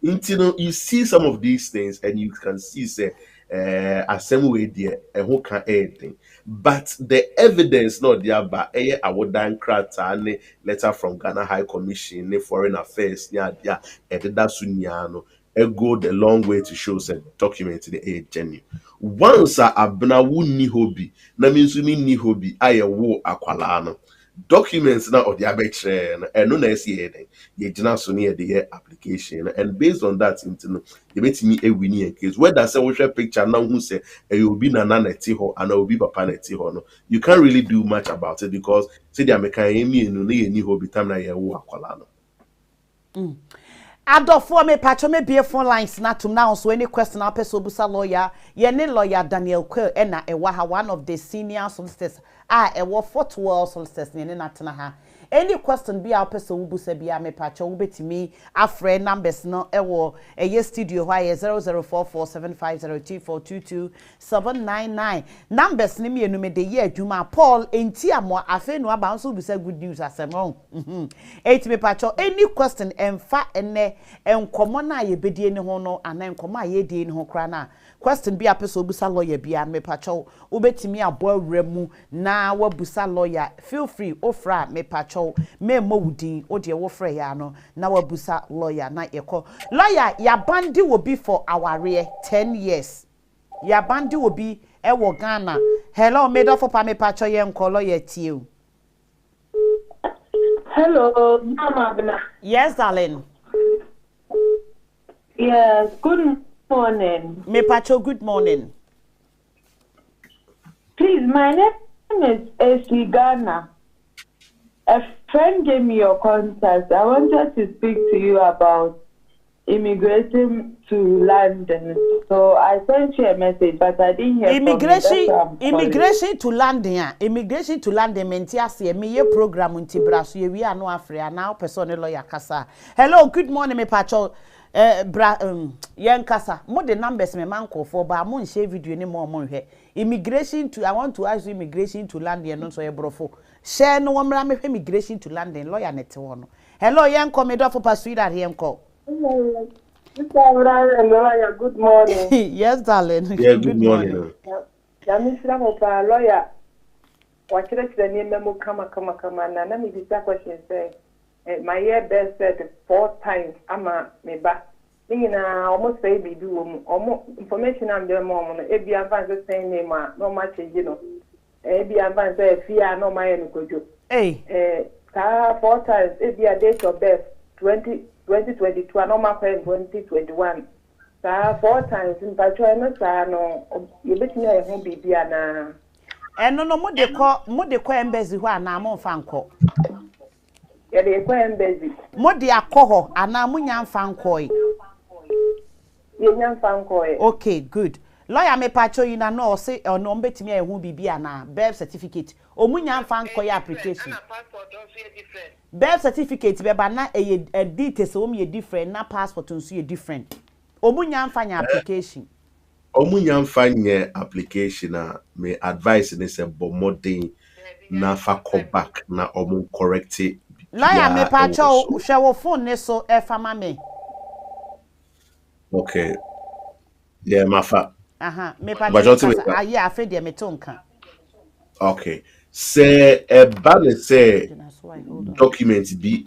ntino you see some of these things and you can see say asem we there who can anything. But the evidence not there but awodan krata letter from Ghana High Commission Foreign Affairs there ededa sunyano go the long way to show say document the genuine. Once abna wu ni hobi na means we ni hobi aye wo akwala no documents now of the abetre and no na see ye jina so near the application and based on that into you bet me a winning case whether say we share picture now who say you will be na neti ho and will be papa neti ho no you can't really do much about it because say the American me no ni ho bi time na ye wo akwala no Adolfo me patcho me be phone lines na tum now so any question na person busa lawyer ye ne lawyer Daniel Quayle na ewa one of the senior solicitors ewa Fort Worth solicitors ne na tena ha any question be our person busa bia me patcho betimi afre numbers no ewo eye studio why 0044750242 799 numbers ne me enume de ye adwuma Paul enti amo afe no aba so busa good news asemo eti me patcho any question emfa ene enkomo na ye bedie ne ho no ana enkomo aye die ne ho kra na question bi apeso busa lawyer bia me patcho obetimi abo awremu na wabusa lawyer feel free ofra me patcho me mowudin ode wofra ya no na wabusa lawyer na yeko lawyer ya bandi will be for our 10 years ya bandi will be ewo Ghana hello me do for pa me patcho ye nko lawyer tie hello mama bna yes darling. Yes, good morning. Me Pacho, good morning. Please, my name is Esli Ghana. A friend gave me your contact. I wanted to speak to you about immigrating to London. So I sent you a message, but I didn't hear immigration to London. Immigration to London mentiasi me ye program unti braso ye wi ano afre now person lawyer kasa. Hello, good morning me Pacho. Yen kasa mo the numbers me manko for ba mo share video ni mo hwe immigration to I want to ask you immigration to London no so ye brofo share no womra me immigration to London lawyer net wono hello yen ko me do for pasuida yen ko good morning. Yes darling. Yeah, good morning. Ya misra mo pa lawyer wa kire ni memo kama na me bisa question say my year best said 4 times ama me ba Nina almost say be do almost information I'm the mom no ebi advance the same name no match you know ebi advance fear no my no kojo eh 4 times ebi a date of birth 2022 no ma 2021 4 times in patro no sa no you betimi e ho bibia na eno no mo de ko embassy ho ana mo fa nko ye de ko embassy mo de akọ ana mo nya mfa nko ye nya mfa nko okay good lawyer me patro you na no say ono betimi e ho bibia na birth certificate omunya mfa nko ya application birth certificate beba na e details o me different na passport nso ye different omunya mfa nya application omunya mfa nya application na me advice ne say bomodin na fa call back na omu correct it lawyer me patro hwe wo phone ne so e fa ma me okay yeah mafa me patro aye afi de me to nka okay say e ba me say document bi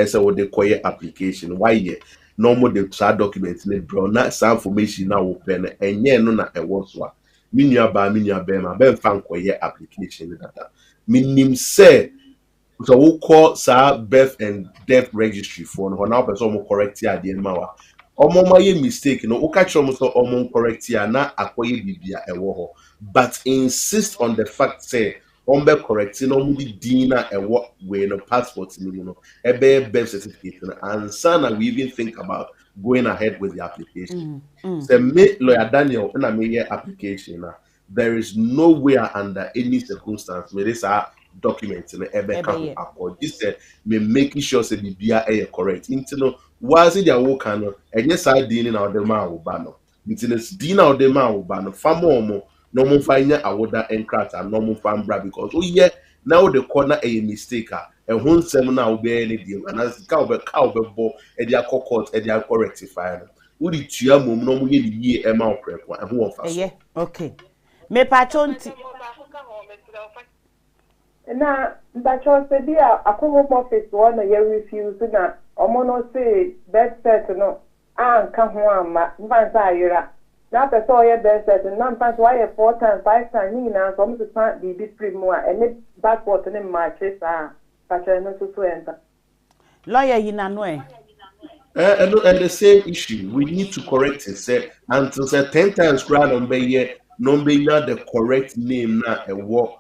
say what they call application why ye normal the document ne bro na some information na wo pen enye no na e wo so a minua ba ma be fa nkoye application data minim say so we call sa birth and death registry for no na person mo correct ya de ma wa omo ye mistake no o catch omo so omo correct ya na akoye bibia e wo ho but insist on the fact say be correct no mu di na e wo we no passport ni no e be birth certificate na and sana we even think about going ahead with the application say me lawyer Daniel na me here application na there is nowhere under any circumstance where this document in ebe kan akọ this me making sure say bibia e correct intino was it their work no enye sa din na odema awoba no intino din na odema awoba no famo mo no mo fanya awoda enkrata no mo fambra because oh yeah now the corner a mistake e ho nsem na obe any deal and as ka obe bo e dia court e dia rectify no wo di tua mom no mo ye ni e ma oprepo e ho ofa so okay me patronti na ndacho se dia akogo office one ye refuse na omo no say birth cert no anka ho ama mbansa ayira na person ye birth cert na mbansa why 4 times 5 times ni na so mo se bibi primo a ene passport ne match sa pacha no so enter lawyer yina no and the same issue we need to correct it say until say 10 times round on be here number the correct name na e wo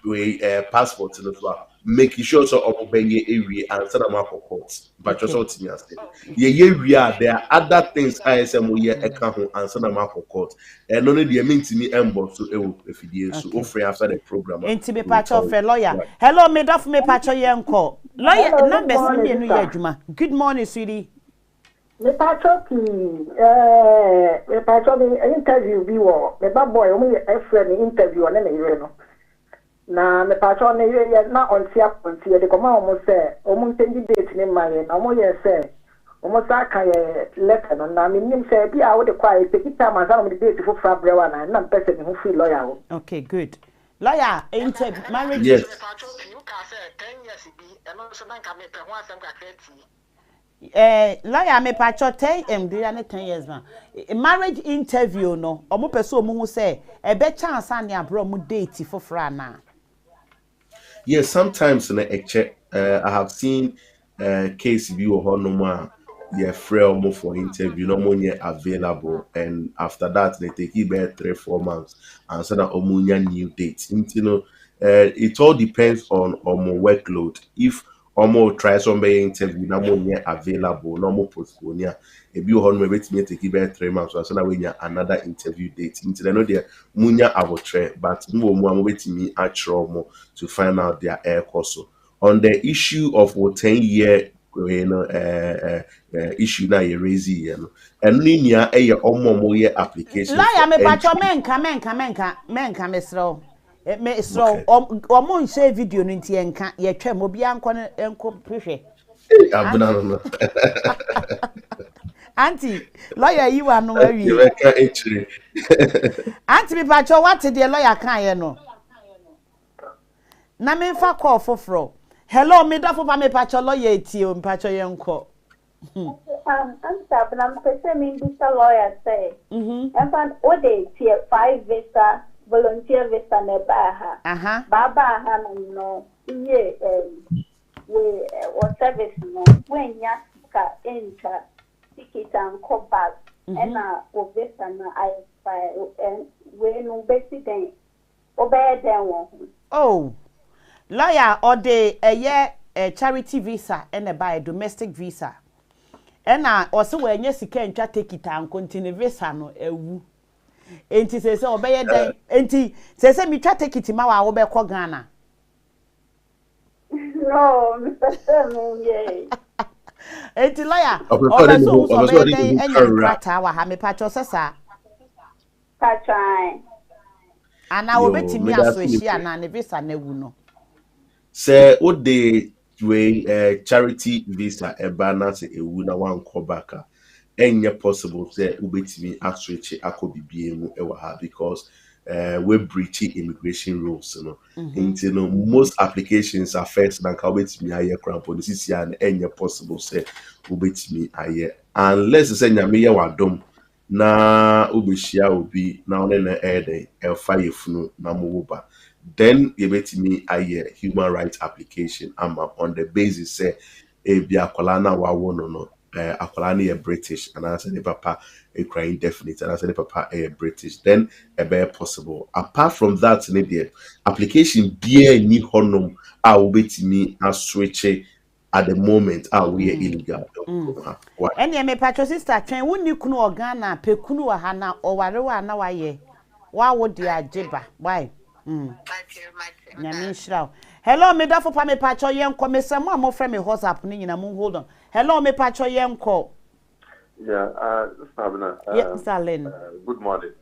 we passport no so making sure so obenye area and send am for court but just what me say ye there are other things ISM we eka ho and send am for court and no dey mean to me embo so e wo efidie so ofre after the program enti me patcho fe lawyer hello me dof me patcho yenko lawyer numbers me no ye adwuma good morning sweetie me patcho the interview bi wo me ba boy o me e friend interview on me yere no na me patro na ye na ontia de koma omo se omo change date ni maye na omo ye se omo sa ka ye letter no na me nim se bi a wo de kwa e kita ma sa mo de date for February na mpese me hu free lawyer wo okay good lawyer interview marriage yes patro you can say 10 years bi e no so na ka me pe ho asem ka kreti lawyer me patcho 10 dey na 10 years man marriage interview no omo pese omo hu se e be chance an ya bro mu date for fra na. Yes, sometimes in a check, I have seen case view or no yeah, free for interview, no money available, and after that they take it about 3-4 months and send out new dates. You know, it all depends on workload. If try somebody interview, no money available, no more postpone. If you hold me take it about 3 months, so send out another interview date. Into no there, munya I will try, but no waiting me actual more to find out their air course. On the issue of 10-year issue na you raise here no and linear omo ye application lawyer me patcho menka mesro mesro omo nse video no ntie nka ye twem obi anko enko hwehwe abuna no auntie lawyer you are no worry you can actually auntie me patcho what the lawyer kan ye no na me fa call foforo hello me dafo pa me patcho lawyer eti o patcho yenko I'm sorry, but I'm presuming this lawyer say. And found all day tier 5 visa, volunteer visa never. Baba Hanan no, ye, or service no, when Yaska enter, ticket and come back, and or visa and when basically obey them. Oh, lawyer or the a year charity visa and a domestic visa. And also when you can take it and continue visa no ewu. Enti say obey den enti say me try take it ma wa wo be ko Ghana. No, Mr. Ye. Enti lawyer obey so obey den enya krata wa ha me patcho sesa. Patrai. Ana obetimi aso ehia na ne visa na ewu no. Say o de we charity visa eba na se ewu na wan ko back enye possible say ubetimi aswitch akobibie mu ewa ha because we breach immigration rules no into no most applications are first na ka ubetimi aye cramp on this year and enye possible say ubetimi aye unless say nyame ye wadom na ubeshia obi na one na ede fire funu na moba then you bet me a human rights application on the basis say a be akolana wa wono no akolana a British and I said the papa a crying definite and I said the papa a British then a bear possible apart from that the application be ni honum I will bet me a switch at the moment we are illegal. And me patro sister twen wonni kunu organa pe kunu wa ha na owarewa na waye wa wo dia jeba why hello me da for pa me patcho yenko me se mo amofre me WhatsApp ni nyina mo hold on hello me patcho yenko Sabina Salen good morning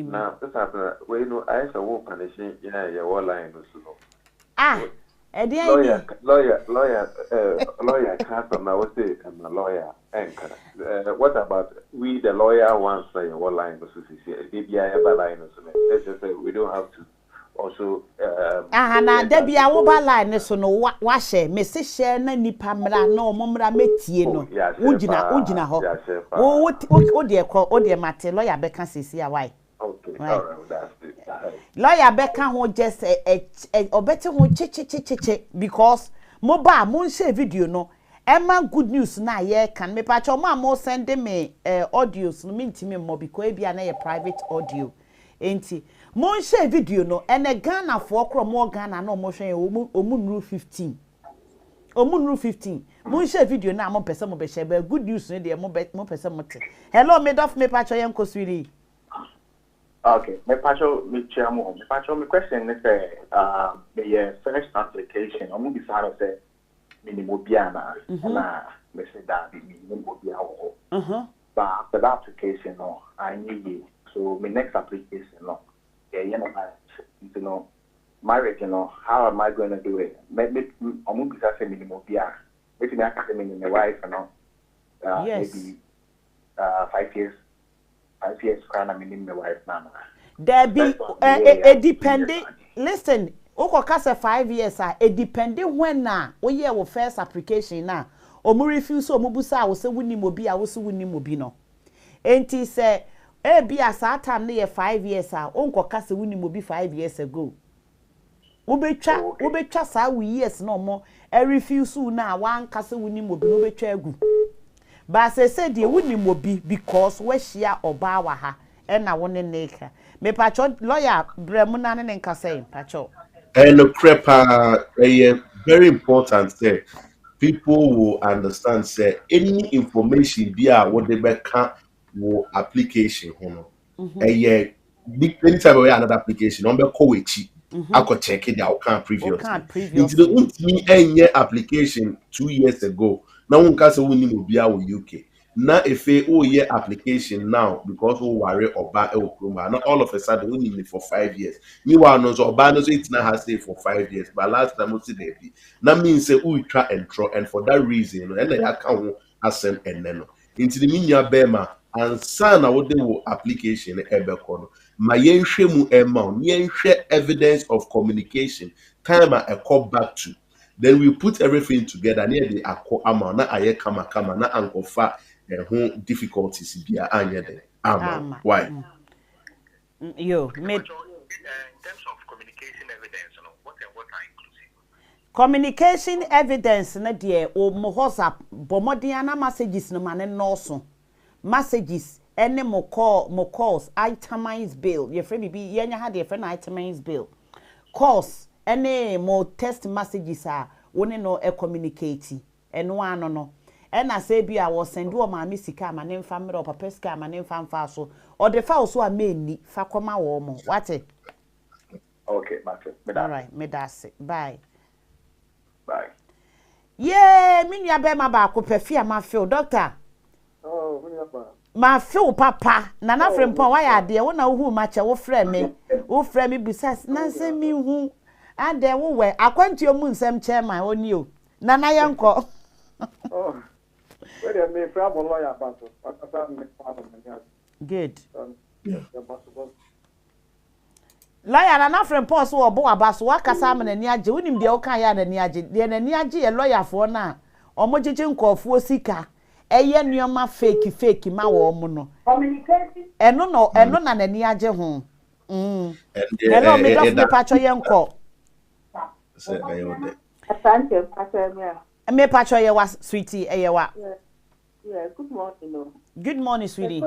Now this happened we know I saw wo punishing your line no lawyer can't now say I'm a lawyer anchor. What about we the lawyer once say your line let's just say we don't have to also na debia wo ba line so no wa share me se share na nipa mra na omomra metie no ugina ho wo de mate lawyer beka sisi a why okay all right that's it lawyer beka ho just obete ho che because moba mon share video no Emma good news na ye can me patch mo send me audios no mintimi mo because e bia na ye private audio enti mon share video no ene Ghana for kro mo Ghana na mo hwen omunru 15 mon share video na mo pese mo be share be good news no de mo pese mo te hello me dof me patch yem koswiri okay me patch me chairmo me patch me question is the first application omu bi sa say minimum biana na me say that minimum biana but after that application no I need so my next application no you know marriage how am I going to do it maybe omu bi say minimum biana maybe I can my wife yes. Maybe 5 years kind of minimum my wife now there be it depending listen Oko kase 5 years it depending when na o ye wo first application na o mu refuse o mu busa wo se wuni mobi a wo se wuni mobi no enti se e bi asa time na ye 5 years o nko kase wuni mobi 5 years ago wo betwa sa we years no mo e refuse na wan kase wuni mobi no betwa agu ba se de wuni mobi because we share oba wa ha e na woni neka me pacho lawyer bremu na ne nka say pacho. And very important say people will understand say any information via what they can wo application anytime we another application on be kowechi I could check it out can previously into the any application 2 years ago now one can say we need to be our UK now if a application now because we worry about not all of a sudden we need it for 5 years. You are not so bad it's not has stay for 5 years, but last time we see that means say we try and throw and for that reason and I can't ascend and then into the minya bema and son I would do application ebekono. My yenhwe mu emma yenhwe evidence of communication time I call back to Then we put everything together near the akko ama na aye kama na ankofa difficulties bia anya den ama. Why? Yo, in terms of communication evidence, what are inclusive? Communication evidence na de o mo WhatsApp bomodiana messages no mane no messages any mo calls itemized bill your friend be yenya ha de friend itemized bill calls any mo text messages woni no e communicate eno ano no and I say be I was send o ma sika ma ne mfa mre o papa sika ma ne mfa mfa so o de fa so a meni fa koma wo mo what okay matter all right me that's it bye yeah me nua be ma ba ko perfia ma feel doctor oh me ba ma feel papa na na frempon wa ya de wo na wo ma che wo frɛ me bisas na se mi hu ade wo we akwantuo mu nsɛm chairman oni o na na yanko oh where me problem lawyer about good lawyer na frempon so obo abaso wakasa am na ni age wonim de wo kan ya na ni age de na ni age ye lawyer fo na omogege nkofo sika eye nneoma fake ma wo mo no Communication eno na ni age ho hello me dof me pacho ye nko say ayode Asante, Asante. me pacho ye wa sweetie ye wa Yeah, good morning. No. good morning sweetie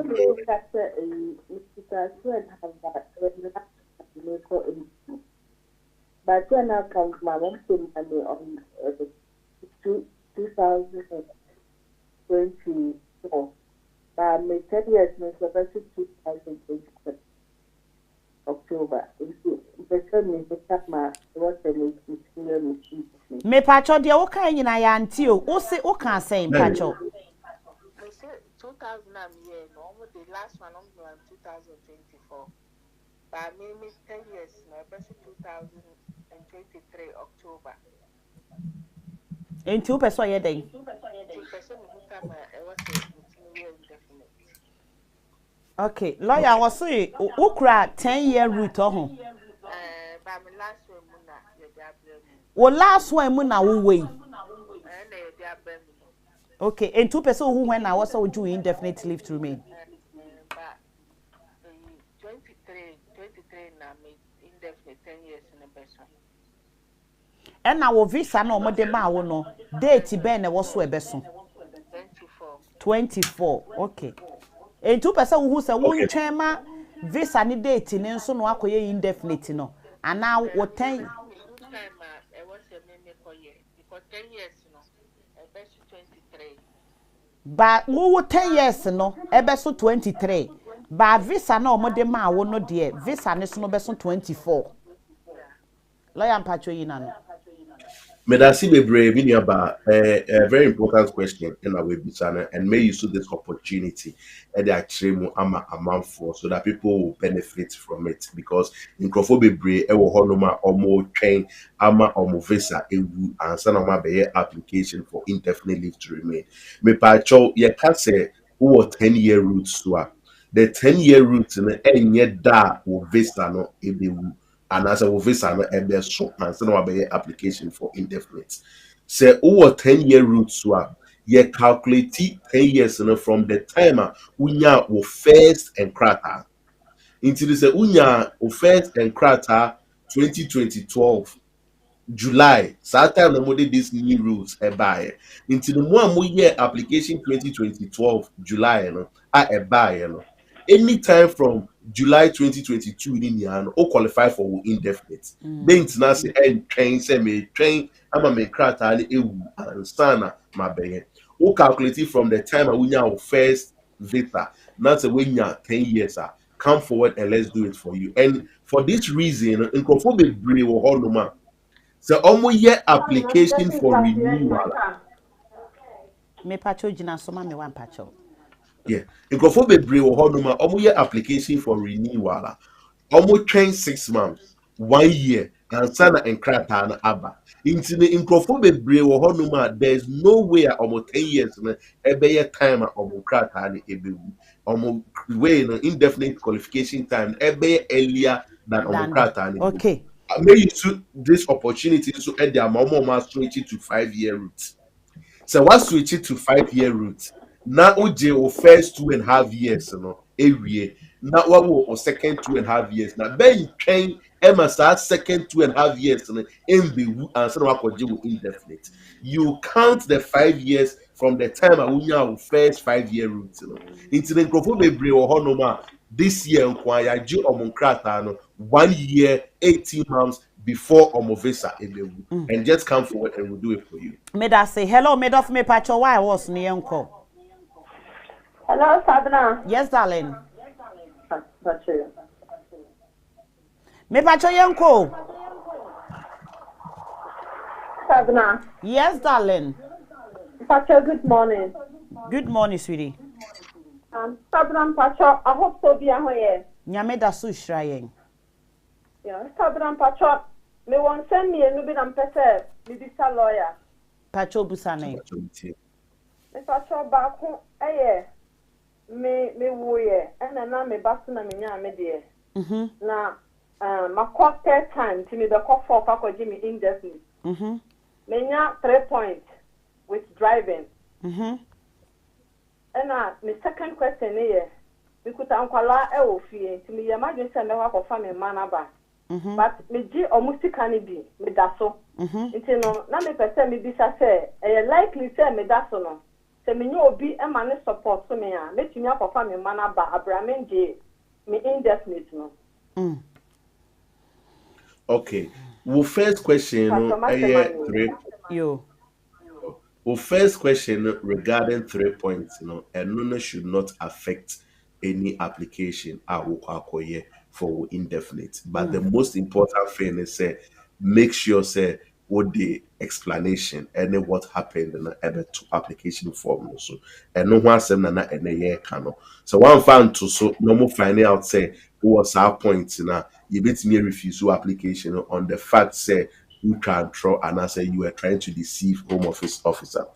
But when I come, my mom paid money on 2024. But my 10 years, my 2024 October. me pacho de wo kan nyina ya anti o wo kan say pacho 2000 year no the last one on 2024 but maybe 10 years no best 2023 October enti wo person ye den okay lawyer was say ukra 10-year route ho but my last one na ye diable wo last one mu na wo wei okay and two person who when I was do indefinite leave to remain 23 na me indefinite 10 years in the person and now visa no mo de ma wo no date ben na wo so ebeso 24 okay and two person who say won twen ma visa ni date ni nso no akoye indefinite no and now what 10 time I was a me for year because 10 years no ebeso 23 ba wo 10 years no ebeso 23 ba visa na mo de ma wo no de visa ni so no beso 24 lawyer mpacho yi na no Medasi bebre binia ba a very important question in our website and may use this opportunity at the actual ama amanfo so that people will benefit from it because in bebre e wo honoma omo train ama omo visa ewu ansa na ma be application for indefinite leave to remain me pa cho ye ka say who 10-year route so the 10-year route na enye da wo visa no ebewu and as a visa no ebe so and so no be application for indefinite say over 10-year route so you calculate 10 years no from the time unya wo first enkrata until the say unya wo first enkrata 2012 July time no dey this new rules e buy until the more mo year application 2012 July no e buy no anytime from July 2022 in yan o qualify for indefinite then na say train say me train ama me krata ni ewu ansana ma beye o calculate from the time we nya first visa not say we nya 10 years come forward and let's do it for you and for this reason in be brave wo honoma so omo year application for renewal me pacho jina soma me wan pacho yeah, Nkofo bebre wo honoma omo ye application for renewal. Omo train 6 months, 1 year, and sana enkrata na aba. Inti ne Nkofo bebre wo honoma there's no way omo 10 years na ebeye time omo krata na ebewu. Omo way no indefinite qualification time ebeye earlier than omo krata na. Okay. may use this opportunity to add their mama switch it to 5-year route. So what switch it to 5-year route? Now o first 2.5 years, every now what will second 2.5 years. Now ben train Emma start second 2.5 years and MB and so what indefinite. You count the 5 years from the time I will first 5-year route. Into the bebre or honoma this year inquire Joe Omonkrata 1 year, 18 months before Omovesa and just come forward and we'll do it for you. Made I say hello, made of me Pacho. Why was me uncle? Hello, Sabna. Yes, darling. Me Pacho Yanko. Sabna. Yes, darling. Pacho, good morning. Good morning, sweetie. Sabna Pacho, I hope so be here. Nyameda su shraying. Yeah, Sabna Pacho, me won't send me a new bit and pese, me be a lawyer. Pacho Busane. Me Pacho back home, me woye, and then me basuna me nya me dear. Na, my court third time to me the court for Kako Jimmy indefinite. Me nya 3 points with driving. And my second question here, because I'm quite to me, imagine send me work for family manaba. But me G or Musicani be, me daso. Until no, now me person me be say, likely say me daso no. Say me no be a man support to me, make me up for family manaba, Abraham J, me indefinite no. Okay. Well, first question, Well, first question regarding 3 points, and none should not affect any application for indefinite. But the most important thing is make sure what the explanation and what happened in the application form also. And no one said na and a year cano. So one found to so normal finding out what's our point now. You bet me refuse your application on the fact you can throw and I say you are trying to deceive Home Office officer.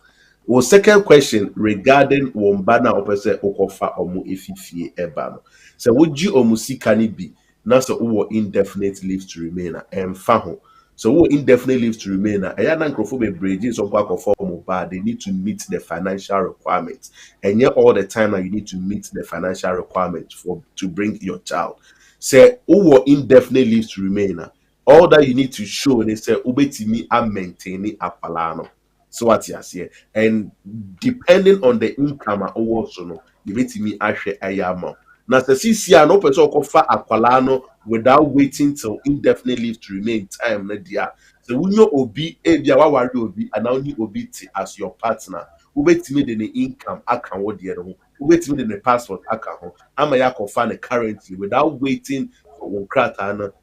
Well, second question regarding Wombana opese Okofa Omu Efifie Ebano. So would you omusi can be now so indefinite leave to remain and faho. So indefinite leave to remain a yankrophobic bridges of work of form bad, they need to meet the financial requirements. And yet all the time you need to meet the financial requirements to bring your child. Say indefinite leave to remain. All that you need to show is say ubetimi are maintaining a palano. So what you say, and depending on the income also no, ubetimi ashe ayama. Now the CCR no person offer a palano without waiting till indefinite leave to remain time na dia. So when you obi ebia wa wari obi and now you obi as your partner, ubetimi the income account what the other, ubetimi the passport account. Ama ya confirm currently without waiting.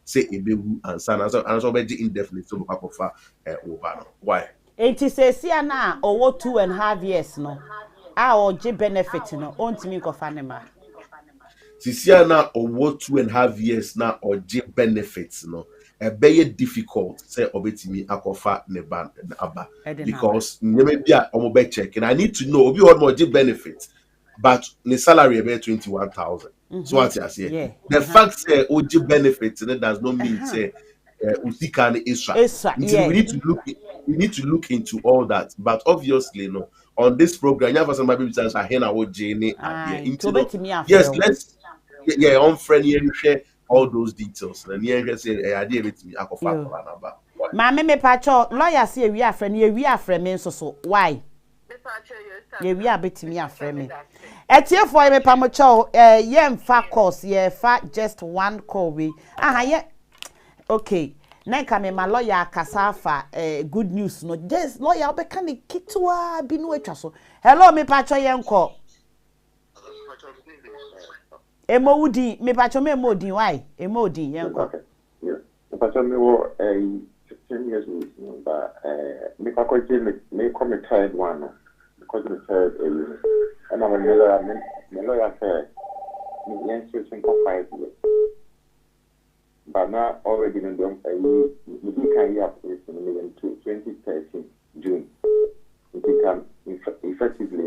Say ebewu and so be indefinite so for over. Why? It is a siana or 2.5 years no. Our G benefit no on to me of anima. Sisiana or 2.5 years now or G benefits no. A very difficult say obetimi akofa neban aba because maybe a omobe check and I need to know obi what more G benefits. But the salary about 21,000. So what you say? Yeah. The fact say OG benefits and it does not mean say Usikani extra. We need to look into all that. But obviously, no, on this program, you have somebody who says yes, let's on friendly share all those details. And yeah, say idea with me. Mama me pacho lawyer say we are friend so why? We are betting me a friend. At here for me, Pamocho, yem fa course, ye fa just one call we. Okay. Neka me my lawyer Kasafa, good news. No, just lawyer, be can the kitua binu etraso. Hello, me pacho yenko. Emo udi, me pacho me modi, why? Emo di yenko. Yeah. Pacho me wo 10 years but me pacho me come tired one. Because the third and I'm a lawyer said, me switching for 5 years. But now already in the we can have in 2013 June. It become effectively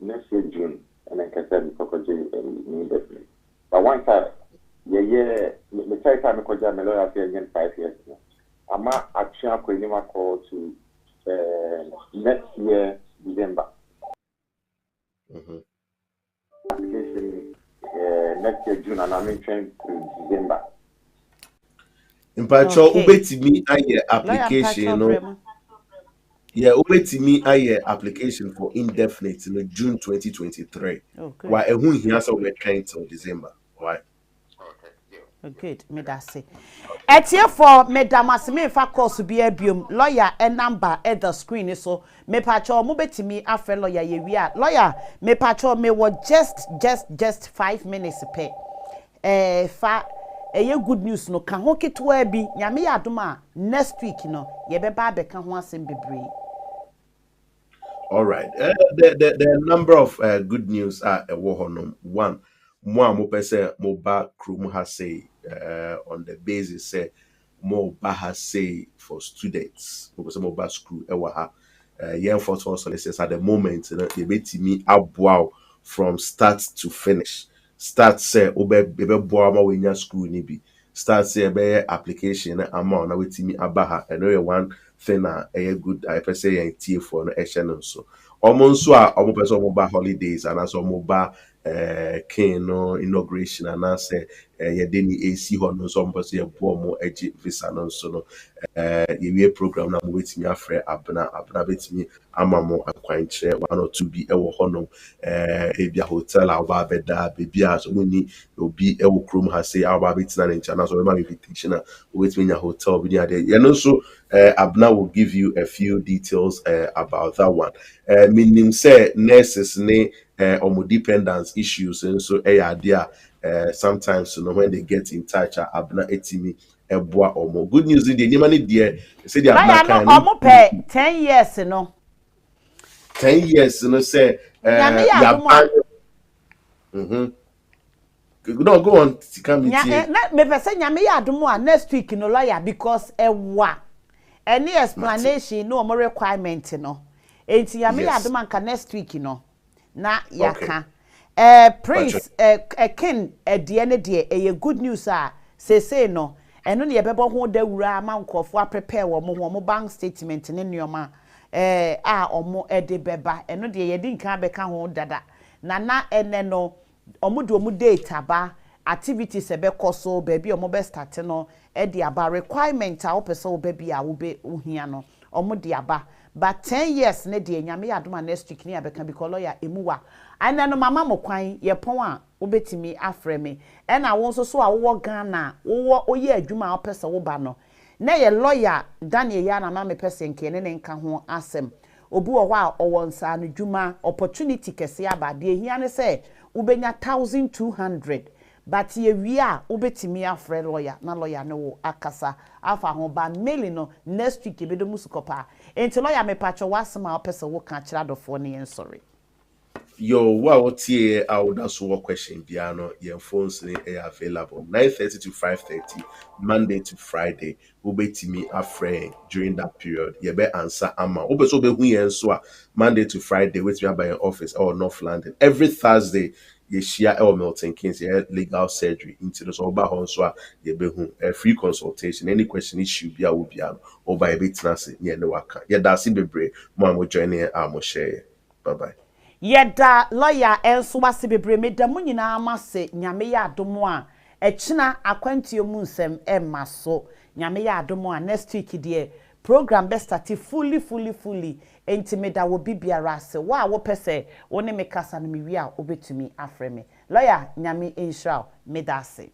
next year June, and I can say immediately. But once the third time I could have a lawyer again 5 years. application I call to next year December. Application next year June, and I'm trying to December. In Pacho, ubetimi aye application, yeah, ubetimi aye application for indefinite in June 2023. Why who he has we're trying till December. Why? Good, me that say. Etie for Madam Asime fa course be abium lawyer and number at the screen so me pacho mo betimi afa lawyer ye wi a lawyer me pacho me wo just 5 minutes pe fa eye good news no ka ho ketwa bi nyame ya adoma next week no ye be ba be ka ho asem bebre. All right, the number of good news are one more mo pese mo ba krum ha say on the basis say mo ba ha say for students mo pese mo ba school e wa ha yen for solicitors at the moment they betimi aboa from start to finish. Start say obe boa ma wenya school ni bi start say be application ama na wetimi abaha eno one thing a good I per se and tea for no action so almost so omo person omo ba holidays and as omo ba king no inauguration and I say ye deni AC ho no so mpo ye bo mo agi visa no so no ye program na mo wetimi afre abna betimi ama mo akwanche 1 or 2 bi e wo ho no ebia hotel aba beda bebia so muni obi e wo krom ha say aba betina na ncha na so ma invitation na wetimi nya hotel bi ade ye no so Abna will give you a few details about that one. Meaning say nurses ne or dependence issues and so sometimes you know when they get in touch Abna etimi eboa omo. Good news in the money there say the Abna can omo pay 10 years no. 10 years you know say no go on me person nyame ya adomo next week no lawyer because any explanation no more requirement no enti ya me adoma nka next week no na yaka prince ken de ne de good news say no eno ne yebebo ho da wura ma nkofo prepare wo bank statement ne nioma omo de beba eno de ye di nka beka ho dada na ene no omo de omo data ba activities ebe koso baby omo be start no e di aba requirement a opese baby a wo be ohia no omo di aba but 10 years ne di nyame ya adoma next week ne abeka because lawyer emuwa ana no mama mo kwan ye pon a obetimi afre me e na won so a wo Ghana wo oye adwuma a opese wo ba no na ye lawyer Daniel ya na mama pese nke ne nka ho asem obu wo a owonsa no dwuma opportunity kese aba de hia ne se ubenya 1200 but ye wia ubetimi afre lawyer na lawyer no akasa afa ho ba mail no next week ebedo musukopa enti lawyer me pacho wasema opese wo kan kira dofo ne yen sorry yo what here I would ask one question piano your phones are available 9:30 to 5:30 Monday to Friday ubetimi afre during that period ye be answer ama obeso be hu yen so Monday to Friday wait me by your office or North London every Thursday ye share Milton Keynes legal surgery into the so ba ho so ye be hu a free consultation any question issue bia wo bia or by betinase ye ne waka ye da si bebre mo am join am share bye bye. Yeda lawyer enso wase bebre meda mu nyina amase nyame ya adomo a echina akwantio mu nsem emma so nyame ya adomo a next week die program be start fully entimeda wo bibiara se wa wo pese woni me kasa no me wi a obetumi afre me lawyer nyame inshallah medase